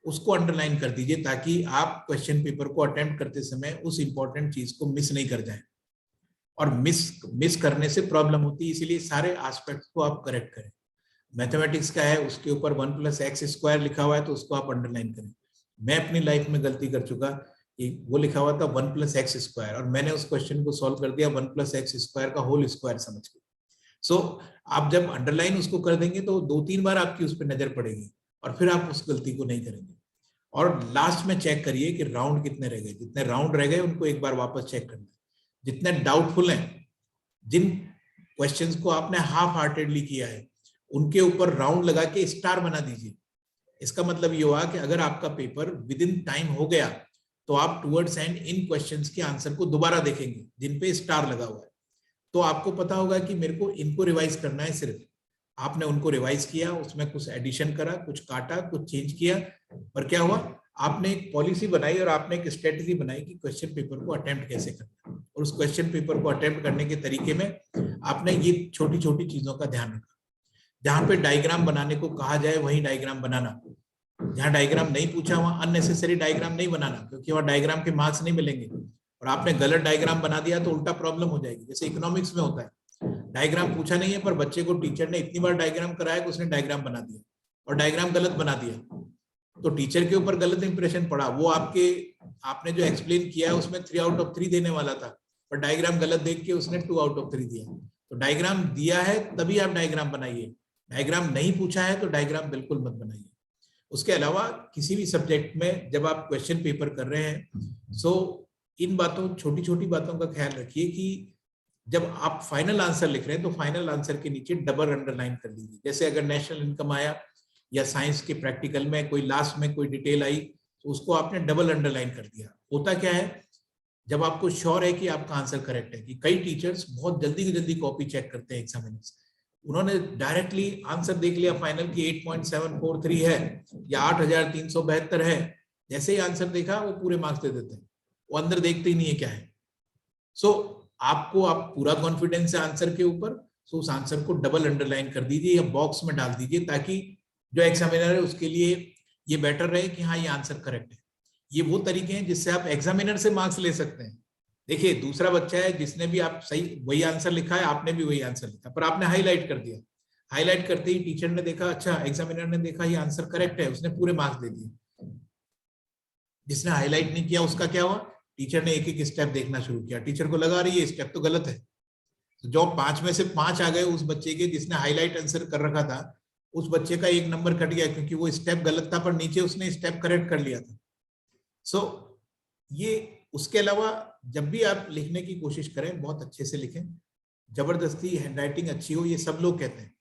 उसको अंडरलाइन कर दीजिए, ताकि आप क्वेश्चन पेपर को अटेम्प्ट करते समय उस इंपॉर्टेंट चीज को मिस नहीं कर जाएं। और मिस करने से प्रॉब्लम होती है, इसीलिए सारे एस्पेक्ट्स को आप करेक्ट करें। मैथमेटिक्स का है, उसके ऊपर 1 + x² लिखा हुआ है तो उसको आप अंडरलाइन करें। मैं अपनी लाइफ में गलती कर चुका, वो लिखा हुआ था 1 + x² और मैंने उस क्वेश्चन को सॉल्व कर दिया 1 + x² का होल स्क्वायर समझ के। सो आप जब अंडरलाइन उसको कर देंगे तो 2-3 बार आपकी उस पर नजर पड़ेगी और फिर आप उस गलती को नहीं करेंगे। और लास्ट में चेक करिए कि राउंड कितने रह गए, जितने राउंड रह गए उनको एक बार वापस चेक करना। जितने डाउटफुल हैं, जिन क्वेश्चंस को आपने हाफ हार्टेडली किया है, उनके ऊपर राउंड लगा के स्टार बना दीजिए। इसका मतलब ये हुआ कि अगर आपका पेपर विद इन टाइम हो गया तो आप टुवर्ड्स एंड इन क्वेश्चंस के आंसर को दोबारा देखेंगे जिन पे स्टार लगा हुआ है। तो आपको पता होगा कि मेरे को इनको रिवाइज करना है। सिर्फ आपने उनको रिवाइज किया, उसमें कुछ एडिशन करा, कुछ काटा, कुछ चेंज किया, पर क्या हुआ, आपने एक पॉलिसी बनाई और आपने एक स्ट्रेटजी बनाई कि क्वेश्चन पेपर को अटेम्प्ट कैसे करना है। और उस क्वेश्चन पेपर को अटेम्प्ट करने के तरीके में आपने ये छोटी छोटी चीजों का ध्यान रखा। जहां पे डायग्राम बनाने को कहा जाए वहीं डायग्राम बनाना, जहां डायग्राम नहीं पूछा वहां अननेसेसरी डायग्राम नहीं बनाना, क्योंकि वहां डायग्राम के मार्क्स नहीं मिलेंगे। और आपने गलत डायग्राम बना दिया तो उल्टा प्रॉब्लम हो जाएगी। जैसे इकोनॉमिक्स में होता है, डायग्राम पूछा नहीं है पर बच्चे को टीचर ने इतनी बार डायग्राम कराया कि उसने डायग्राम बना दिया और डायग्राम गलत बना दिया, तो टीचर के ऊपर गलत इंप्रेशन पड़ा। वो आपने जो एक्सप्लेन किया है उसमें 3 आउट ऑफ 3 देने वाला था, पर डायग्राम गलत देख के उसने 2 आउट ऑफ 3 दिया। तो डायग्राम दिया है तभी आप डायग्राम बनाइए, डायग्राम नहीं पूछा है तो डायग्राम बिल्कुल मत बनाइए। उसके अलावा किसी भी सब्जेक्ट में जब आप क्वेश्चन पेपर कर रहे हैं, सो इन छोटी छोटी बातों का ख्याल रखिए कि जब आप फाइनल आंसर लिख रहे हैं तो फाइनल आंसर के नीचे डबल अंडरलाइन कर लीजिए। जैसे अगर नेशनल इनकम आया या साइंस के प्रैक्टिकल में कोई लास्ट में कोई डिटेल आई तो उसको आपने डबल अंडरलाइन कर दिया। होता क्या है, जब आपको श्योर है कि आपका आंसर करेक्ट है, कि कई टीचर्स बहुत जल्दी कॉपी चेक करते हैं एग्जामिनर्स, उन्होंने डायरेक्टली आंसर देख लिया फाइनल की 8.743 है या 8372 है, जैसे ही आंसर देखा वो पूरे मार्क्स दे देते हैं, वो अंदर देखते ही नहीं है क्या है। सो आप पूरा कॉन्फिडेंस है आंसर के ऊपर, सो उस आंसर को डबल अंडरलाइन कर दीजिए या बॉक्स में डाल दीजिए, ताकि जो एग्जामिनर है उसके लिए ये बेटर रहे कि हाँ ये आंसर करेक्ट है। ये वो तरीके हैं जिससे आप एग्जामिनर से मार्क्स ले सकते हैं। देखिए दूसरा बच्चा है जिसने भी आप सही वही आंसर लिखा है, आपने भी वही आंसर लिखा, पर आपने हाईलाइट कर दिया। हाईलाइट करते ही टीचर ने देखा, अच्छा एग्जामिनर ने देखा ये आंसर करेक्ट है, उसने पूरे मार्क्स दे दिए। जिसने हाईलाइट नहीं किया उसका क्या हुआ, टीचर ने एक एक स्टेप देखना शुरू किया, टीचर को लगा रही है स्टेप तो गलत है, तो जो 5 में से 5 आ गए उस बच्चे के जिसने हाईलाइट आंसर कर रखा था, उस बच्चे का 1 नंबर कट गया क्योंकि वो स्टेप गलत था, पर नीचे उसने स्टेप करेक्ट कर लिया था। सो ये उसके अलावा जब भी आप लिखने की कोशिश करें बहुत अच्छे से लिखें, जबरदस्ती हैंडराइटिंग अच्छी हो ये सब लोग कहते हैं,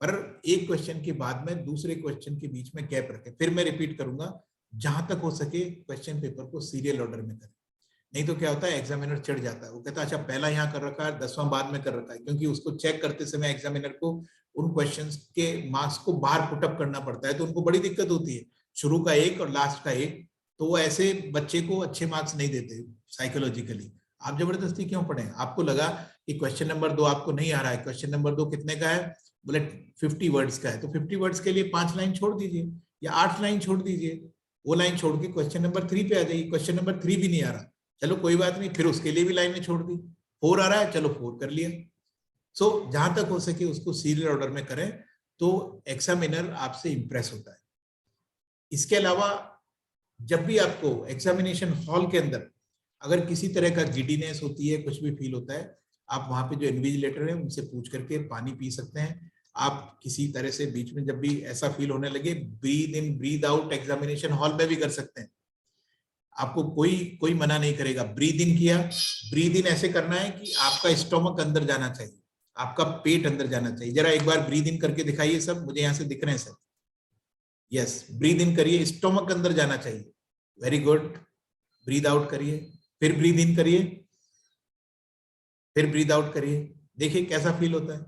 पर एक क्वेश्चन के बाद में दूसरे क्वेश्चन के बीच में गैप रखें। फिर मैं रिपीट करूंगा, जहां तक हो सके क्वेश्चन पेपर को सीरियल ऑर्डर में करें, नहीं तो क्या होता है एग्जामिनर चिढ़ जाता है, वो कहता है अच्छा पहला यहाँ कर रखा है 10वां बाद में कर रखा है, क्योंकि उसको चेक करते समय एग्जामिनर को उन क्वेश्चंस के मार्क्स को बाहर पुटअप करना पड़ता है, तो उनको बड़ी दिक्कत होती है, शुरू का 1 और लास्ट का 1, तो वो ऐसे बच्चे को अच्छे मार्क्स नहीं देते साइकोलॉजिकली। आप जबरदस्ती क्यों पढ़ें? आपको लगा कि क्वेश्चन नंबर 2 आपको नहीं आ रहा है, क्वेश्चन नंबर 2 कितने का है, बोले 50 वर्ड्स का है, तो 50 वर्ड्स के लिए 5 लाइन छोड़ दीजिए या 8 लाइन छोड़ दीजिए, वो लाइन छोड़ के क्वेश्चन नंबर 3 पे आ जाइए। क्वेश्चन नंबर 3 भी नहीं आ रहा, चलो कोई बात नहीं, फिर उसके लिए भी लाइनें छोड़ दी। 4 आ रहा है, चलो 4 कर लिया। सो जहां तक हो सके उसको सीरियल ऑर्डर में करें तो एग्जामिनर आपसे इंप्रेस होता है। इसके अलावा जब भी आपको एग्जामिनेशन हॉल के अंदर अगर किसी तरह का गिडीनेस होती है, कुछ भी फील होता है, आप वहां पे जो इन्विजिलेटर है उनसे पूछ करके पानी पी सकते हैं। आप किसी तरह से बीच में जब भी ऐसा फील होने लगे, breathe in breathe out examination hall में भी कर सकते हैं, आपको कोई मना नहीं करेगा। ब्रीद इन किया, ब्रीद इन ऐसे करना है कि आपका स्टोमक अंदर जाना चाहिए, आपका पेट अंदर जाना चाहिए। जरा एक बार ब्रीद इन करके दिखाइए सब, मुझे यहाँ से दिख रहे हैं सब। यस, ब्रीद इन करिए, स्टोमक अंदर जाना चाहिए, वेरी गुड। ब्रीद आउट करिए, फिर ब्रीद इन करिए, फिर ब्रीद आउट करिए, देखिए कैसा फील होता है।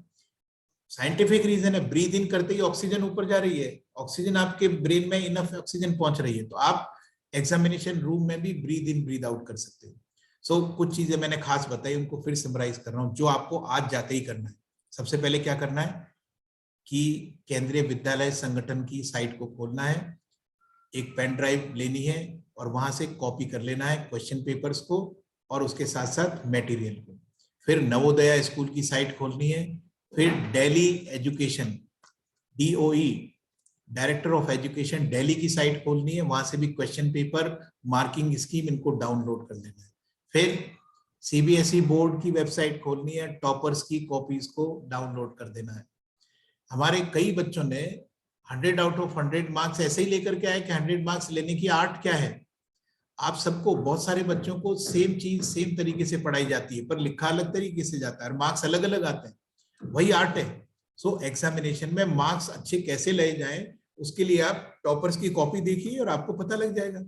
साइंटिफिक रीजन है, ब्रीद इन करते ही ऑक्सीजन ऊपर जा रही है, ऑक्सीजन आपके ब्रेन में इनफ ऑक्सीजन पहुंच रही है, तो आप एग्जामिनेशन रूम में भी ब्रीद इन ब्रीद आउट कर सकते हैं। सो कुछ चीजें मैंने खास बताई, उनको फिर समराइज कर रहा हूं जो आपको आज जाते ही करना है। सबसे पहले क्या करना है कि केंद्रीय विद्यालय संगठन की साइट को खोलना है, एक पेन ड्राइव लेनी है और वहां से कॉपी कर लेना है क्वेश्चन पेपर्स को और उसके साथ साथ मटेरियल को। फिर नवोदया स्कूल की साइट खोलनी है, फिर Delhi education DOE director of education Delhi की साइट खोलनी है, वहां से भी क्वेश्चन पेपर मार्किंग स्कीम इनको डाउनलोड कर लेना है। फिर CBSE बोर्ड की वेबसाइट खोलनी है, टॉपर्स की कॉपीज को डाउनलोड कर देना है। हमारे कई बच्चों ने 100 आउट ऑफ 100 मार्क्स ऐसे ही लेकर के आए कि 100 मार्क्स लेने की आर्ट क्या है। आप सबको, बहुत सारे बच्चों को सेम चीज सेम तरीके से पढ़ाई जाती है, पर लिखा अलग तरीके से जाता है और मार्क्स अलग अलग आते हैं, वही आर्ट है। सो एग्जामिनेशन में मार्क्स अच्छे कैसे ले जाएं, उसके लिए आप टॉपर्स की कॉपी देखिए और आपको पता लग जाएगा,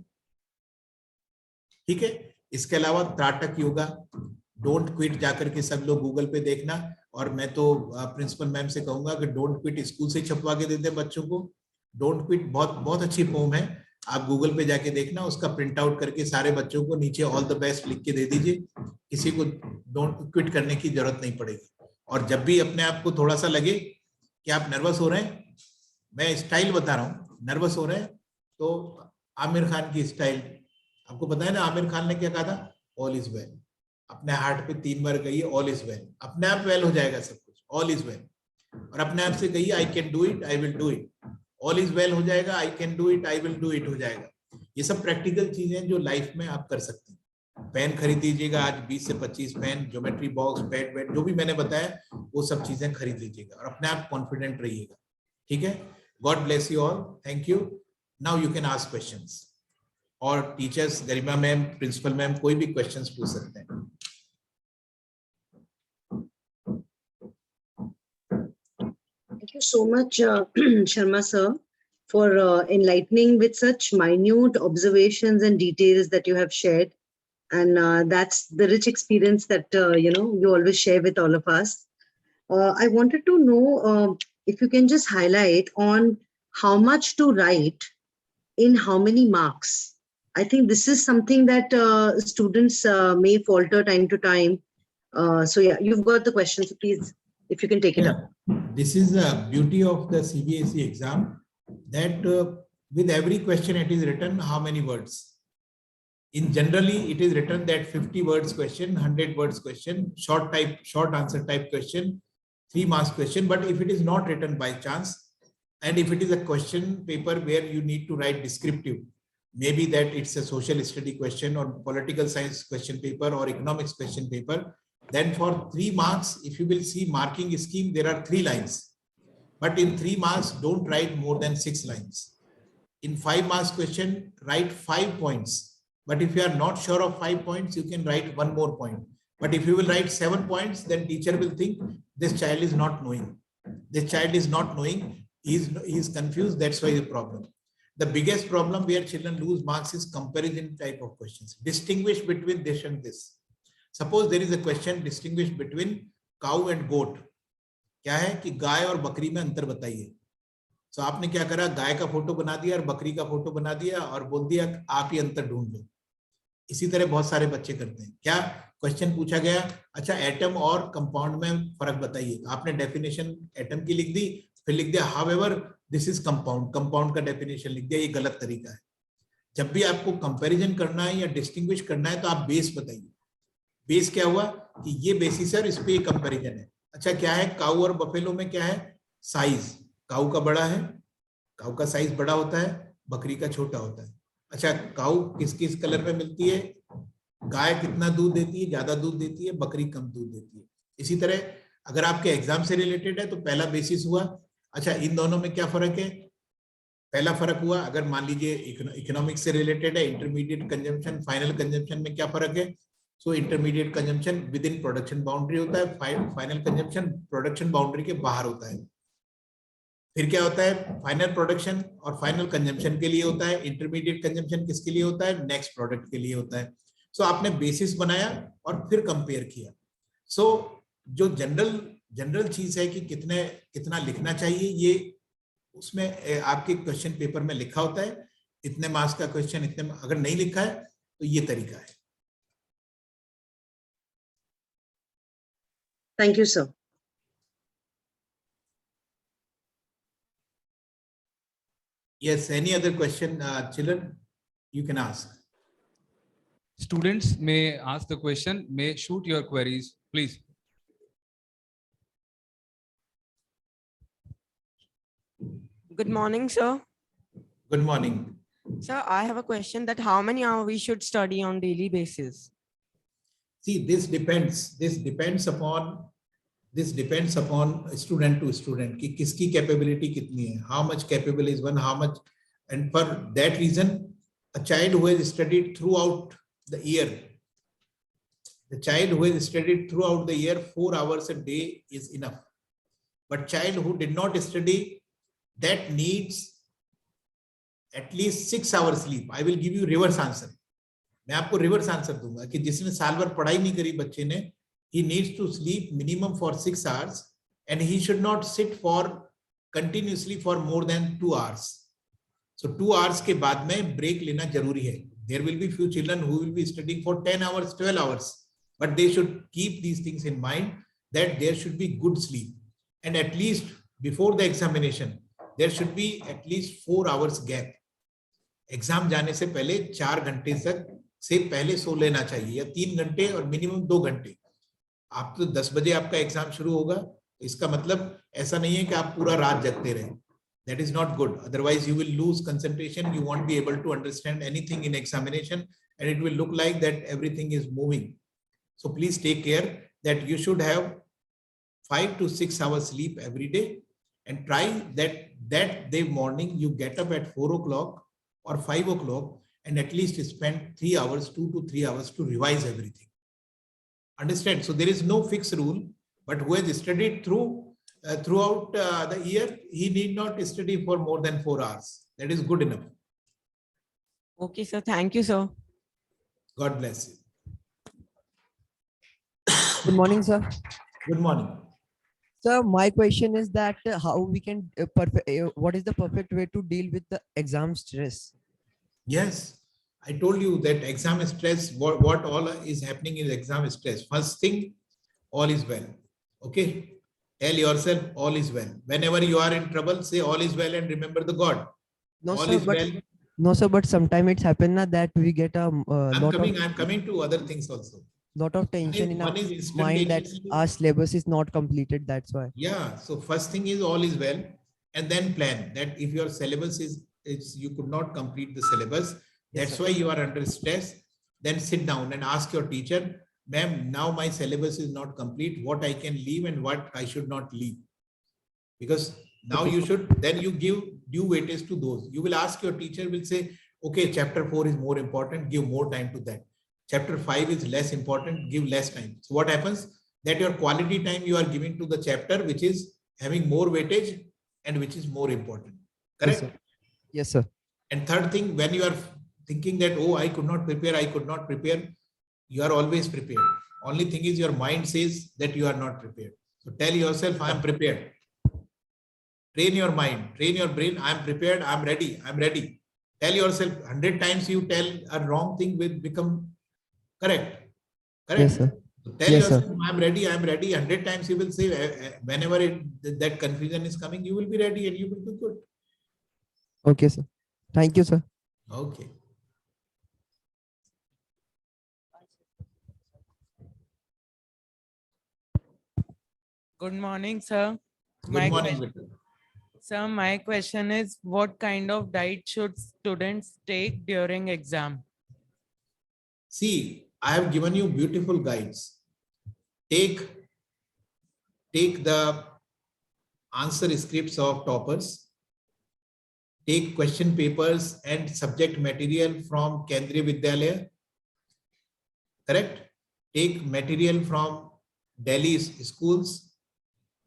ठीक है। इसके अलावा त्राटक योगा, डोंट क्विट जाकर के सब लोग गूगल पे देखना, और मैं तो प्रिंसिपल मैम से कहूंगा कि डोंट क्विट स्कूल से छपवा के देते बच्चों को। डोंट क्विट बहुत बहुत अच्छी पोम है, आप गूगल पे जाके देखना, उसका प्रिंट आउट करके सारे बच्चों को नीचे ऑल द बेस्ट लिख के दे दीजिए, किसी को डोंट क्विट करने की जरूरत नहीं पड़ेगी। और जब भी अपने आप को थोड़ा सा लगे कि आप नर्वस हो रहे हैं, मैं स्टाइल बता रहा हूँ, नर्वस हो रहे हैं तो आमिर खान की स्टाइल, आपको पता है ना आमिर खान ने क्या कहा था, ऑल इज वेल। अपने हार्ट पे 3 बार कहिए ऑल इज वेल, अपने आप वेल हो जाएगा सब कुछ, ऑल इज वेल। और अपने आप से कहिए आई can do it, I will do it, all is well हो जाएगा, आई can do it, I will do it हो जाएगा। ये सब प्रैक्टिकल चीजें जो लाइफ में आप कर सकते हैं। पेन खरीद दीजिएगा आज 20 से 25 पेन, ज्योमेट्री बॉक्स, पैड वेड, जो भी मैंने बताया वो सब चीजें खरीद लीजिएगा और अपने आप कॉन्फिडेंट रहिएगा, ठीक है। God bless you all, thank you. Now you can ask questions, और टीचर्स, गरिमा मैम, प्रिंसिपल मैम, कोई भी क्वेश्चंस पूछ सकते हैं। Thank you so much, Sharma sir, for enlightening with such minute observations and details that you have shared. And that's the rich experience that, you always share with all of us. I wanted to know if you can just highlight on how much to write in how many marks. I think this is something that students may falter time to time. So yeah, you've got the question, so please, if you can take it up. This is the beauty of the CBSE exam, that with every question it is written how many words. In generally it is written that 50 words question, 100 words question, short answer type question, 3 marks question. But if it is not written by chance, and if it is a question paper where you need to write descriptive, maybe that it's a social study question or political science question paper or economics question paper, then for 3 marks, if you will see marking scheme, there are 3 lines. But in 3 marks, don't write more than 6 lines. In 5 marks question, write 5 points. But if you are not sure of 5 points, you can write 1 more point. But if you will write 7 points, then teacher will think this child is not knowing. This child is not knowing. He is confused. That's why the problem. The biggest problem where children lose marks is comparison type of questions. Distinguish between this and this. Suppose there is a question, distinguish between cow and goat. क्या है कि गाय और बकरी में अंतर बताइए. So आपने क्या करा, गाय का फोटो बना दिया और बकरी का फोटो बना दिया और बोल दिया आप ही अंतर ढूंढ लो. इसी तरह बहुत सारे बच्चे करते हैं. क्या क्वेश्चन पूछा गया, अच्छा एटम और कंपाउंड में फर्क बताइए. आपने डेफिनेशन एटम की लिख दी, फिर लिख दिया however this is compound. Compound का डेफिनेशन लिख दिया. ये गलत तरीका है. जब भी आपको कंपैरिजन करना है या डिस्टिंग्विश करना है तो आप बेस बताइए. बेस क्या हुआ कि ये बेसिस है और इस पे कंपैरिजन है. अच्छा क्या है, काऊ और बफेलो में क्या है, साइज. काऊ का बड़ा है, काऊ का साइज बड़ा होता है, बकरी का छोटा होता है. अच्छा काऊ किस किस कलर में मिलती है, गाय कितना दूध देती है, ज्यादा दूध देती है, बकरी कम दूध देती है. इसी तरह अगर आपके एग्जाम से रिलेटेड है तो पहला बेसिस हुआ. अच्छा इन दोनों में क्या फर्क है, पहला फर्क हुआ अगर मान लीजिए इकोनॉमिक्स से रिलेटेड है, इंटरमीडिएट कंजम्पशन फाइनल कंजम्पशन में क्या फर्क है. So intermediate consumption within production boundary होता है, फाइनल कंजम्पशन प्रोडक्शन बाउंड्री के बाहर होता है. फिर क्या होता है, फाइनल प्रोडक्शन और फाइनल कंजम्पशन के लिए होता है, इंटरमीडिएट कंजम्पशन किसके लिए होता है, नेक्स्ट प्रोडक्ट के लिए होता है. सो आपने बेसिस बनाया और फिर कंपेयर किया. सो जो जनरल चीज है कि कितना लिखना चाहिए, ये उसमें आपके क्वेश्चन पेपर में लिखा होता है. इतने मार्क्स का क्वेश्चन इतने, अगर नहीं लिखा है तो ये तरीका है. Thank you, sir. Yes, any other question, children, you can ask. Students may ask the question, may shoot your queries, please. Good morning, sir. Good morning. Sir, I have a question that how many hours we should study on daily basis? See, this depends upon student to student कि किसकी capability कितनी है, how much capable is one, how much, and for that reason a child who has studied throughout the year, 4 hours a day is enough. But child who did not study, that needs at least 6 hours sleep. I will give you reverse answer. मैं आपको reverse answer दूंगा कि जिसने साल भर पढ़ाई नहीं करी बच्चे ने, he needs to sleep minimum for 6 hours and he should not sit for continuously for more than 2 hours. So 2 hours के बाद में break लेना जरूरी है. There will be few children who will be studying for 10 hours, 12 hours, but they should keep these things in mind that there should be good sleep, and at least before the examination there should be at least 4 hours gap. Exam जाने से पहले 4 घंटे तक से पहले सो लेना चाहिए, या 3 घंटे और मिनिमम 2 घंटे. आप तो 10 बजे आपका एग्जाम शुरू होगा, इसका मतलब ऐसा नहीं है कि आप पूरा रात जगते रहें. That is not good. Otherwise you will lose concentration. You won't be able to understand anything in examination and it will look like that everything is moving. So please take care that you should have 5 to 6 hours sleep every day, and try that day morning you get up at 4 o'clock or 5 o'clock and at least spend 3 hours, 2 to 3 hours to revise everything. Understand? So there is no fixed rule, but who has studied throughout the year, he need not study for more than 4 hours. That is good enough. Okay, sir. Thank you, sir. God bless you. Good morning, sir. Good morning. Sir, my question is that how we can what is the perfect way to deal with the exam stress? Yes, I told you that exam stress, what all is happening in exam stress. First thing, all is well. Okay. Tell yourself all is well. Whenever you are in trouble, say all is well and remember the God. No, all sir, is but well. no, sir, but sometimes it's happened na that we get a I'm coming to other things also. lot of tension in our One is mind that instantaneously. our syllabus is not completed. That's why. Yeah. So first thing is all is well, and then plan that if your syllabus is you could not complete the syllabus, That's why you are under stress. Then sit down and ask your teacher, ma'am, now my syllabus is not complete, what I can leave and what I should not leave. Because now you should, then you give due weightage to those. You will ask your teacher, will say, okay, chapter 4 is more important, give more time to that. Chapter 5 is less important, give less time. So what happens? That your quality time you are giving to the chapter, which is having more weightage and which is more important. Correct? Yes, sir. And third thing, when you are thinking that, oh, I could not prepare, you are always prepared. Only thing is your mind says that you are not prepared. So tell yourself, I am prepared. Train your mind, train your brain. I am prepared. I am ready. I am ready. Tell yourself 100 times you tell a wrong thing will become correct. Correct. Yes, sir. So tell Yes, sir. yourself, I am ready. I am ready. 100 times you will say, whenever that confusion is coming, you will be ready and you will do good. Okay, sir. Thank you, sir. Okay. Good morning, sir. Good morning, Victor. Sir, my question is, what kind of diet should students take during exam? See, I have given you beautiful guides. Take the answer scripts of toppers. Take question papers and subject material from Kendriya Vidyalaya. Correct? Take material from Delhi's schools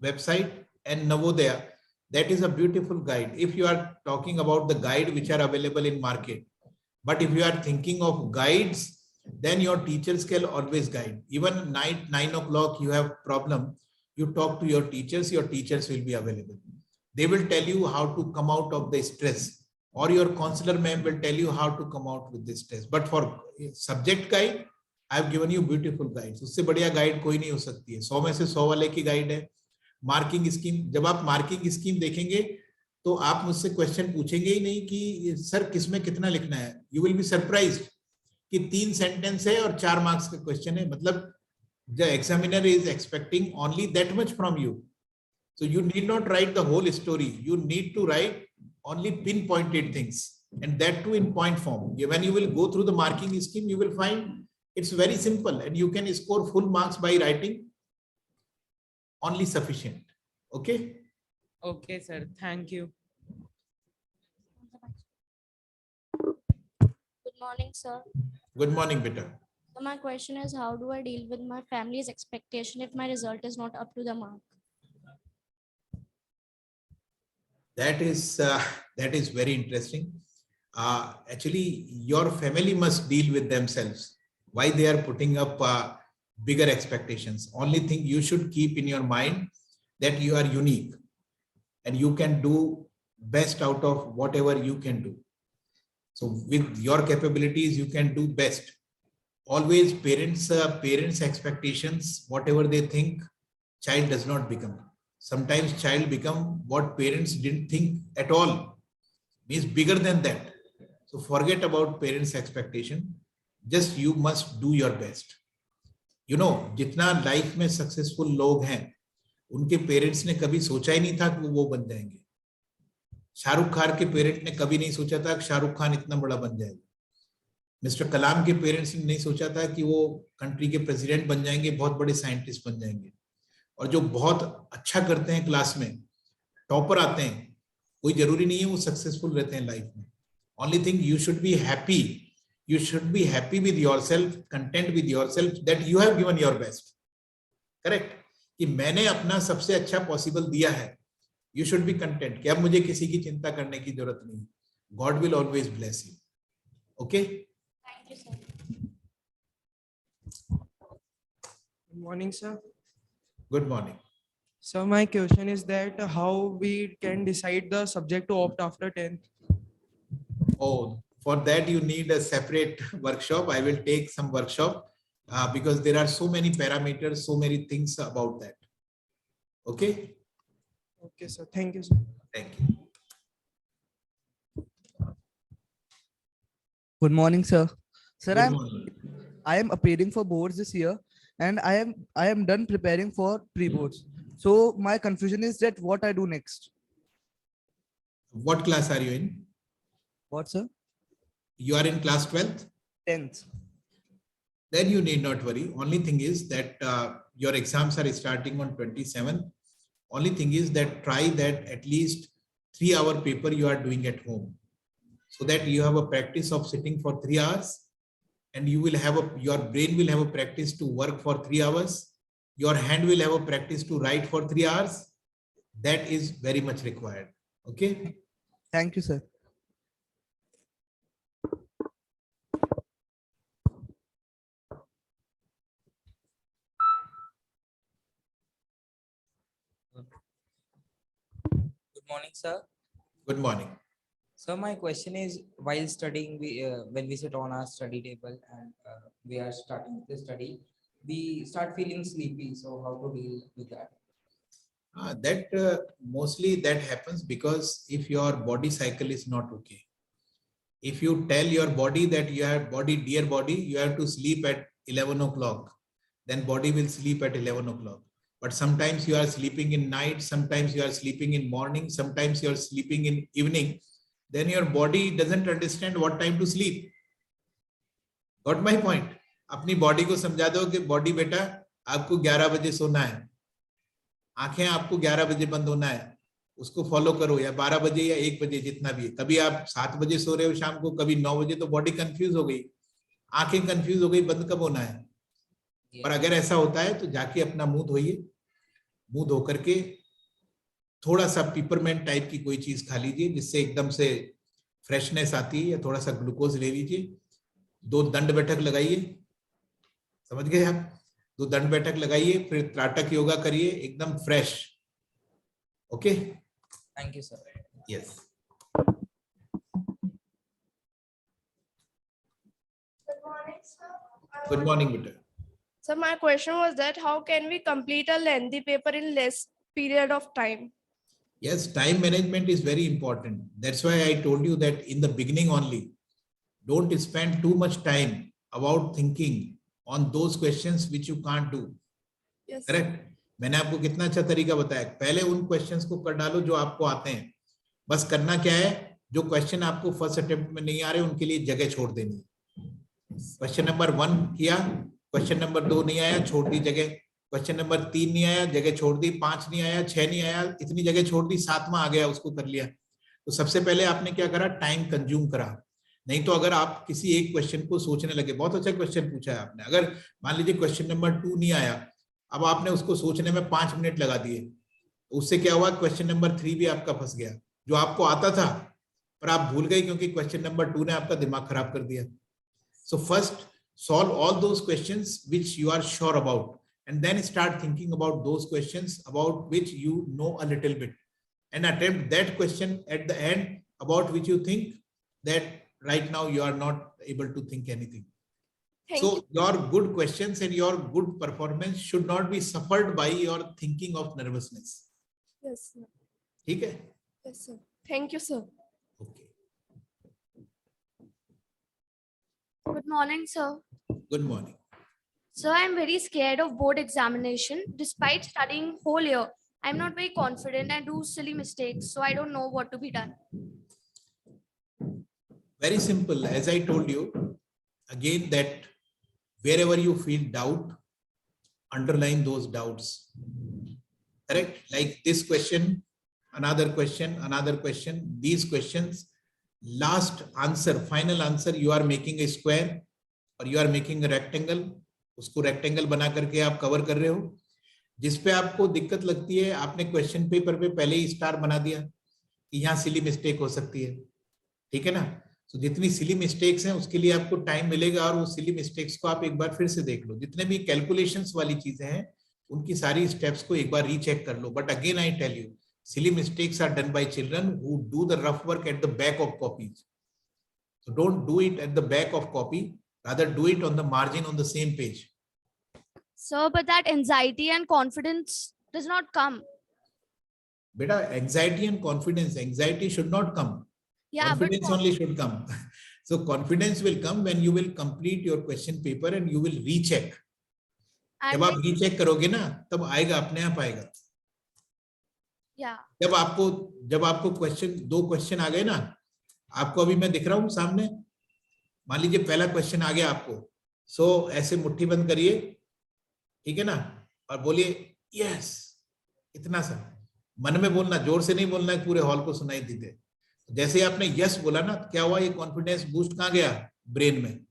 website and Navodaya. That is a beautiful guide. If you are talking about the guide which are available in market, but if you are thinking of guides, then your teachers can always guide. Even night 9 o'clock you have problem, you talk to your teachers will be available. They will tell you how to come out of the stress, or your counselor ma'am will tell you how to come out with this stress. But for subject guide, I have given you beautiful guides. उससे बढ़िया guide कोई नहीं हो सकती है. 100 में से 100 वाले की guide है. मार्किंग स्कीम, जब आप मार्किंग स्कीम देखेंगे तो आप मुझसे क्वेश्चन पूछेंगे ही नहीं कि सर किसमें कितना लिखना है. यू विल बी सरप्राइज्ड कि 3 सेंटेंस है और 4 मार्क्स का क्वेश्चन है. मतलब the examiner is expecting only that much from you. So you need not write the whole story. You need to write only pinpointed things, and that too in point form. When you will go through the marking scheme, you will find it's very simple, and you can score full marks by writing only sufficient. Okay. Okay, sir. Thank you. Good morning, sir. Good morning, beta. So my question is, how do I deal with my family's expectation if my result is not up to the mark? That is very interesting. Actually, your family must deal with themselves. Why they are putting up bigger expectations? Only thing you should keep in your mind that you are unique and you can do best out of whatever you can do. So with your capabilities, you can do best. Always parents expectations, whatever they think, child does not become. Sometimes child become what parents didn't think at all, means bigger than that. So forget about parents expectation. Just you must do your best. You know, जितना life में successful लोग हैं, उनके parents ने कभी सोचा ही नहीं था कि वो बन जाएंगे. शाहरुख खान के पेरेंट ने कभी नहीं सोचा था कि शाहरुख खान इतना बड़ा बन जाएगा. मिस्टर कलाम के पेरेंट्स ने नहीं सोचा था कि वो कंट्री के प्रेसिडेंट बन जाएंगे, बहुत बड़े साइंटिस्ट बन जाएंगे. और जो बहुत अच्छा करते हैं क्लास में, टॉपर आते हैं, कोई जरूरी नहीं है वो सक्सेसफुल रहते हैं लाइफ में. Only thing you should be happy. You should be happy with yourself, content with yourself that you have given your best. Correct? कि मैंने अपना सबसे अच्छा पॉसिबल दिया है. You should be content कि अब मुझे किसी की चिंता करने की जरूरत नहीं. God will always bless you. Okay? Thank you, sir. Good morning, sir. Good morning. So my question is that how we can decide the subject to opt after 10th? Oh, for that you need a separate workshop. I will take some workshop because there are so many parameters, so many things about that. Okay? Okay, sir. Thank you, sir. Thank you. Good morning, sir. Sir, Good morning. I am appearing for boards this year, and I am done preparing for pre-boards. So my confusion is that what I do next. What class are you in? What, sir? You are in class 12th? 10th. Then you need not worry. Only thing is that your exams are starting on 27th. Only thing is that try that at least 3-hour paper you are doing at home, so that you have a practice of sitting for 3 hours, and you will have your brain will have a practice to work for 3 hours. Your hand will have a practice to write for 3 hours. That is very much required. Okay. Thank you, sir. Good morning, sir. Good morning. So my question is, while studying, when we sit on our study table and we are starting the study, we start feeling sleepy. So how to deal with that? Mostly that happens because if your body cycle is not okay. If you tell your body that you have dear body, you have to sleep at 11 o'clock, then body will sleep at 11 o'clock. But sometimes you are sleeping in night, sometimes you are sleeping in morning, sometimes you are sleeping in evening. Then your body doesn't understand what time to sleep. Got my point? अपनी body को समझा दो कि body बेटा आपको 11 बजे सोना है, आंखें आपको 11 बजे बंद होना है, उसको फॉलो करो, या 12 बजे या 1 बजे जितना भी है. कभी आप 7 बजे सो रहे हो शाम को, कभी 9 बजे, तो बॉडी कंफ्यूज हो गई, आंखें कंफ्यूज हो गई, बंद कब होना है. पर अगर ऐसा होता है तो जाके अपना मुंह धोइए, मुंह धो करके थोड़ा सा पिपरमेंट टाइप की कोई चीज खा लीजिए जिससे एकदम से फ्रेशनेस आती है, या थोड़ा सा ग्लूकोज ले लीजिए, 2 दंड बैठक लगाइए. समझ गए आप? 2 दंड बैठक लगाइए, फिर त्राटक योगा करिए, एकदम fresh. Okay, Thank you, sir. Yes. Good morning बेटा. So my question was that how can we complete a lengthy paper in less period of time? Yes, time management is very important. That's why I told you that in the beginning only. Don't spend too much time about thinking on those questions which you can't do. Yes. Correct? मैंने आपको कितना अच्छा तरीका बताया. पहले उन questions को कर डालो जो आपको आते हैं. बस करना क्या है, जो क्वेश्चन आपको फर्स्ट अटेम्प्ट में नहीं आ रहे उनके लिए जगह छोड़ देनी. क्वेश्चन नंबर 1 किया, क्वेश्चन नंबर 2 नहीं आया, छोड़ दी जगह. क्वेश्चन नंबर 3 नहीं आया, जगह छोड़ दी. 5 नहीं आया, 6 नहीं आया, इतनी जगह छोड़ दी. 7वां आ गया, उसको कर लिया. तो सबसे पहले आपने क्या करा, टाइम कंज्यूम करा. नहीं तो अगर आप किसी एक क्वेश्चन को सोचने लगे, बहुत अच्छा क्वेश्चन पूछा है आपने, अगर मान लीजिए क्वेश्चन नंबर 2 नहीं आया, अब आपने उसको सोचने में 5 मिनट लगा दिए, तो उससे क्या हुआ, क्वेश्चन नंबर 3 भी आपका फंस गया, जो आपको आता था पर आप भूल गए क्योंकि क्वेश्चन नंबर 2 ने आपका दिमाग खराब कर दिया. So first solve all those questions which you are sure about, and then start thinking about those questions about which you know a little bit, and attempt that question at the end about which you think that right now you are not able to think anything. So your good questions and your good performance should not be suffered by your thinking of nervousness. Yes, sir. ठीक है? Yes, sir. Thank you, sir. Okay. Good morning, sir. Good morning. Sir, I'm very scared of board examination. Despite studying whole year, I'm not very confident and do silly mistakes, so I don't know what to be done. Very simple. As I told you, again, that wherever you feel doubt, underline those doubts. Correct? Like this question, another question, another question, these questions, last answer, final answer, you are making a square or you are making a rectangle. उसको rectangle बना करके आप cover कर रहे हो. जिस पे आपको दिक्कत लगती है, आपने क्वेश्चन पेपर पे पहले ही स्टार बना दिया कि यहाँ सिली मिस्टेक हो सकती है. ठीक है ना? तो जितनी सिली मिस्टेक्स हैं उसके लिए आपको टाइम मिलेगा और वो सिली मिस्टेक्स को आप एक बार फिर से देख लो. जितने भी कैलकुलेशंस वाली चीजें हैं उनकी सारी स्टेप्स को एक बार रीचेक कर लो. But again I tell you, silly mistakes are done by children who do the rough work at the back of copies. So don't do it at the back of copy, rather do it on the margin on the same page. Sir, but that anxiety and confidence does not come. Beta, anxiety and confidence, anxiety should not come. Yeah, confidence but only should come. So confidence will come when you will complete your question paper and you will recheck. and जब आप recheck करोगे ना, तब आएगा, अपने आप आएगा. yeah, जब आपको क्वेश्चन 2 क्वेश्चन आ गए ना, आपको अभी मैं दिख रहा हूं सामने, मान लीजिए पहला क्वेश्चन आ गया आपको, सो ऐसे मुट्ठी बंद करिए, ठीक है ना, और बोलिए यस, इतना सा मन में बोलना, जोर से नहीं बोलना है पूरे हॉल को सुनाई दीजिए। जैसे ही आपने यस बोला ना, क्या हुआ, ये कॉन्फिडेंस बूस्ट कहाँ गया, ब्रेन में।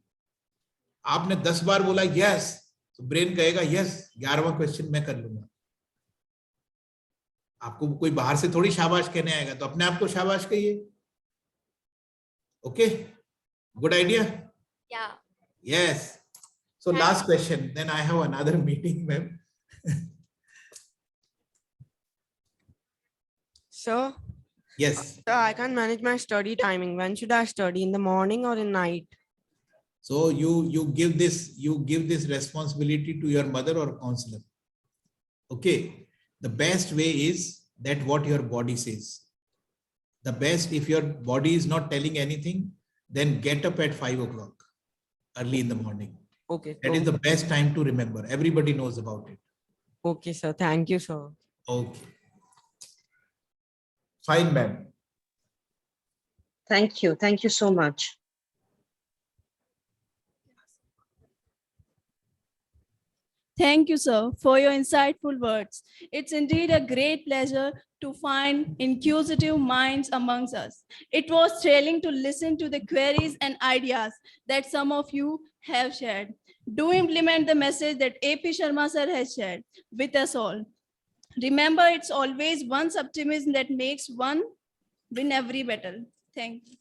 आपने 10 बार बोला यस, तो ब्रेन कहेगा यस 11वां क्वेश्चन मैं कर लूंगा। आपको कोई बाहर से थोड़ी शाबाश कहने आएगा, तो अपने आप को शाबाश कहिए। Okay, good idea. Yeah. Yes. So last question, then I have another meeting, ma'am. So, Yes. so I can't manage my study timing. When should I study, in the morning or in night? So you give this responsibility to your mother or counselor. Okay. The best way is that what your body says. The best, if your body is not telling anything, then get up at 5 o'clock early in the morning. Okay. That is the best time to remember. Everybody knows about it. Okay, sir. Thank you, sir. Okay. Fine, ma'am. Thank you. Thank you so much. Thank you, sir, for your insightful words. It's indeed a great pleasure to find inquisitive minds amongst us. It was thrilling to listen to the queries and ideas that some of you have shared. Do implement the message that AP Sharma sir has shared with us all. Remember, it's always one's optimism that makes one win every battle. Thank you.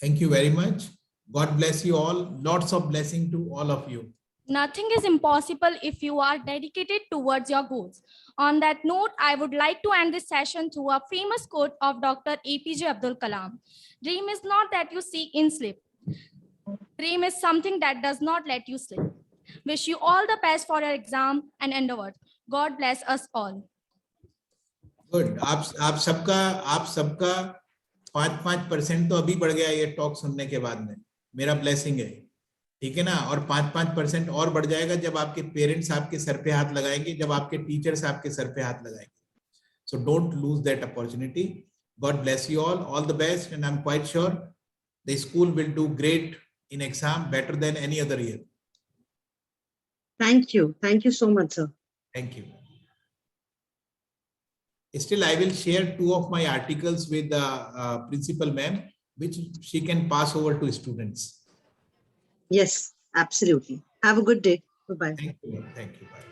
Thank you very much. God bless you all. Lots of blessing to all of you. Nothing is impossible if you are dedicated towards your goals. On that note, I would like to end this session through a famous quote of Dr. APJ Abdul Kalam. Dream is not that you seek in sleep. Dream is something that does not let you sleep. Wish you all the best for your exam and endeavor. God bless us all. Good. आप सबका 5% तो अभी बढ़ गया ये talk सुनने के बाद में, मेरा ब्लेसिंग है, ठीक है ना। और 5% और बढ़ जाएगा जब आपके पेरेंट्स आपके सर पे हाथ लगाएंगे, जब आपके टीचर्स आपके सर पे हाथ लगाएंगे। So don't lose that opportunity. God bless you all the best, and I'm quite sure the school will do great in exam, better than any other year. Thank you. Thank you so much, sir. Thank you. Still, I will share 2 of my articles with the principal ma'am, which she can pass over to students. Yes, absolutely. Have a good day. Bye-bye. Thank you. Thank you. Bye.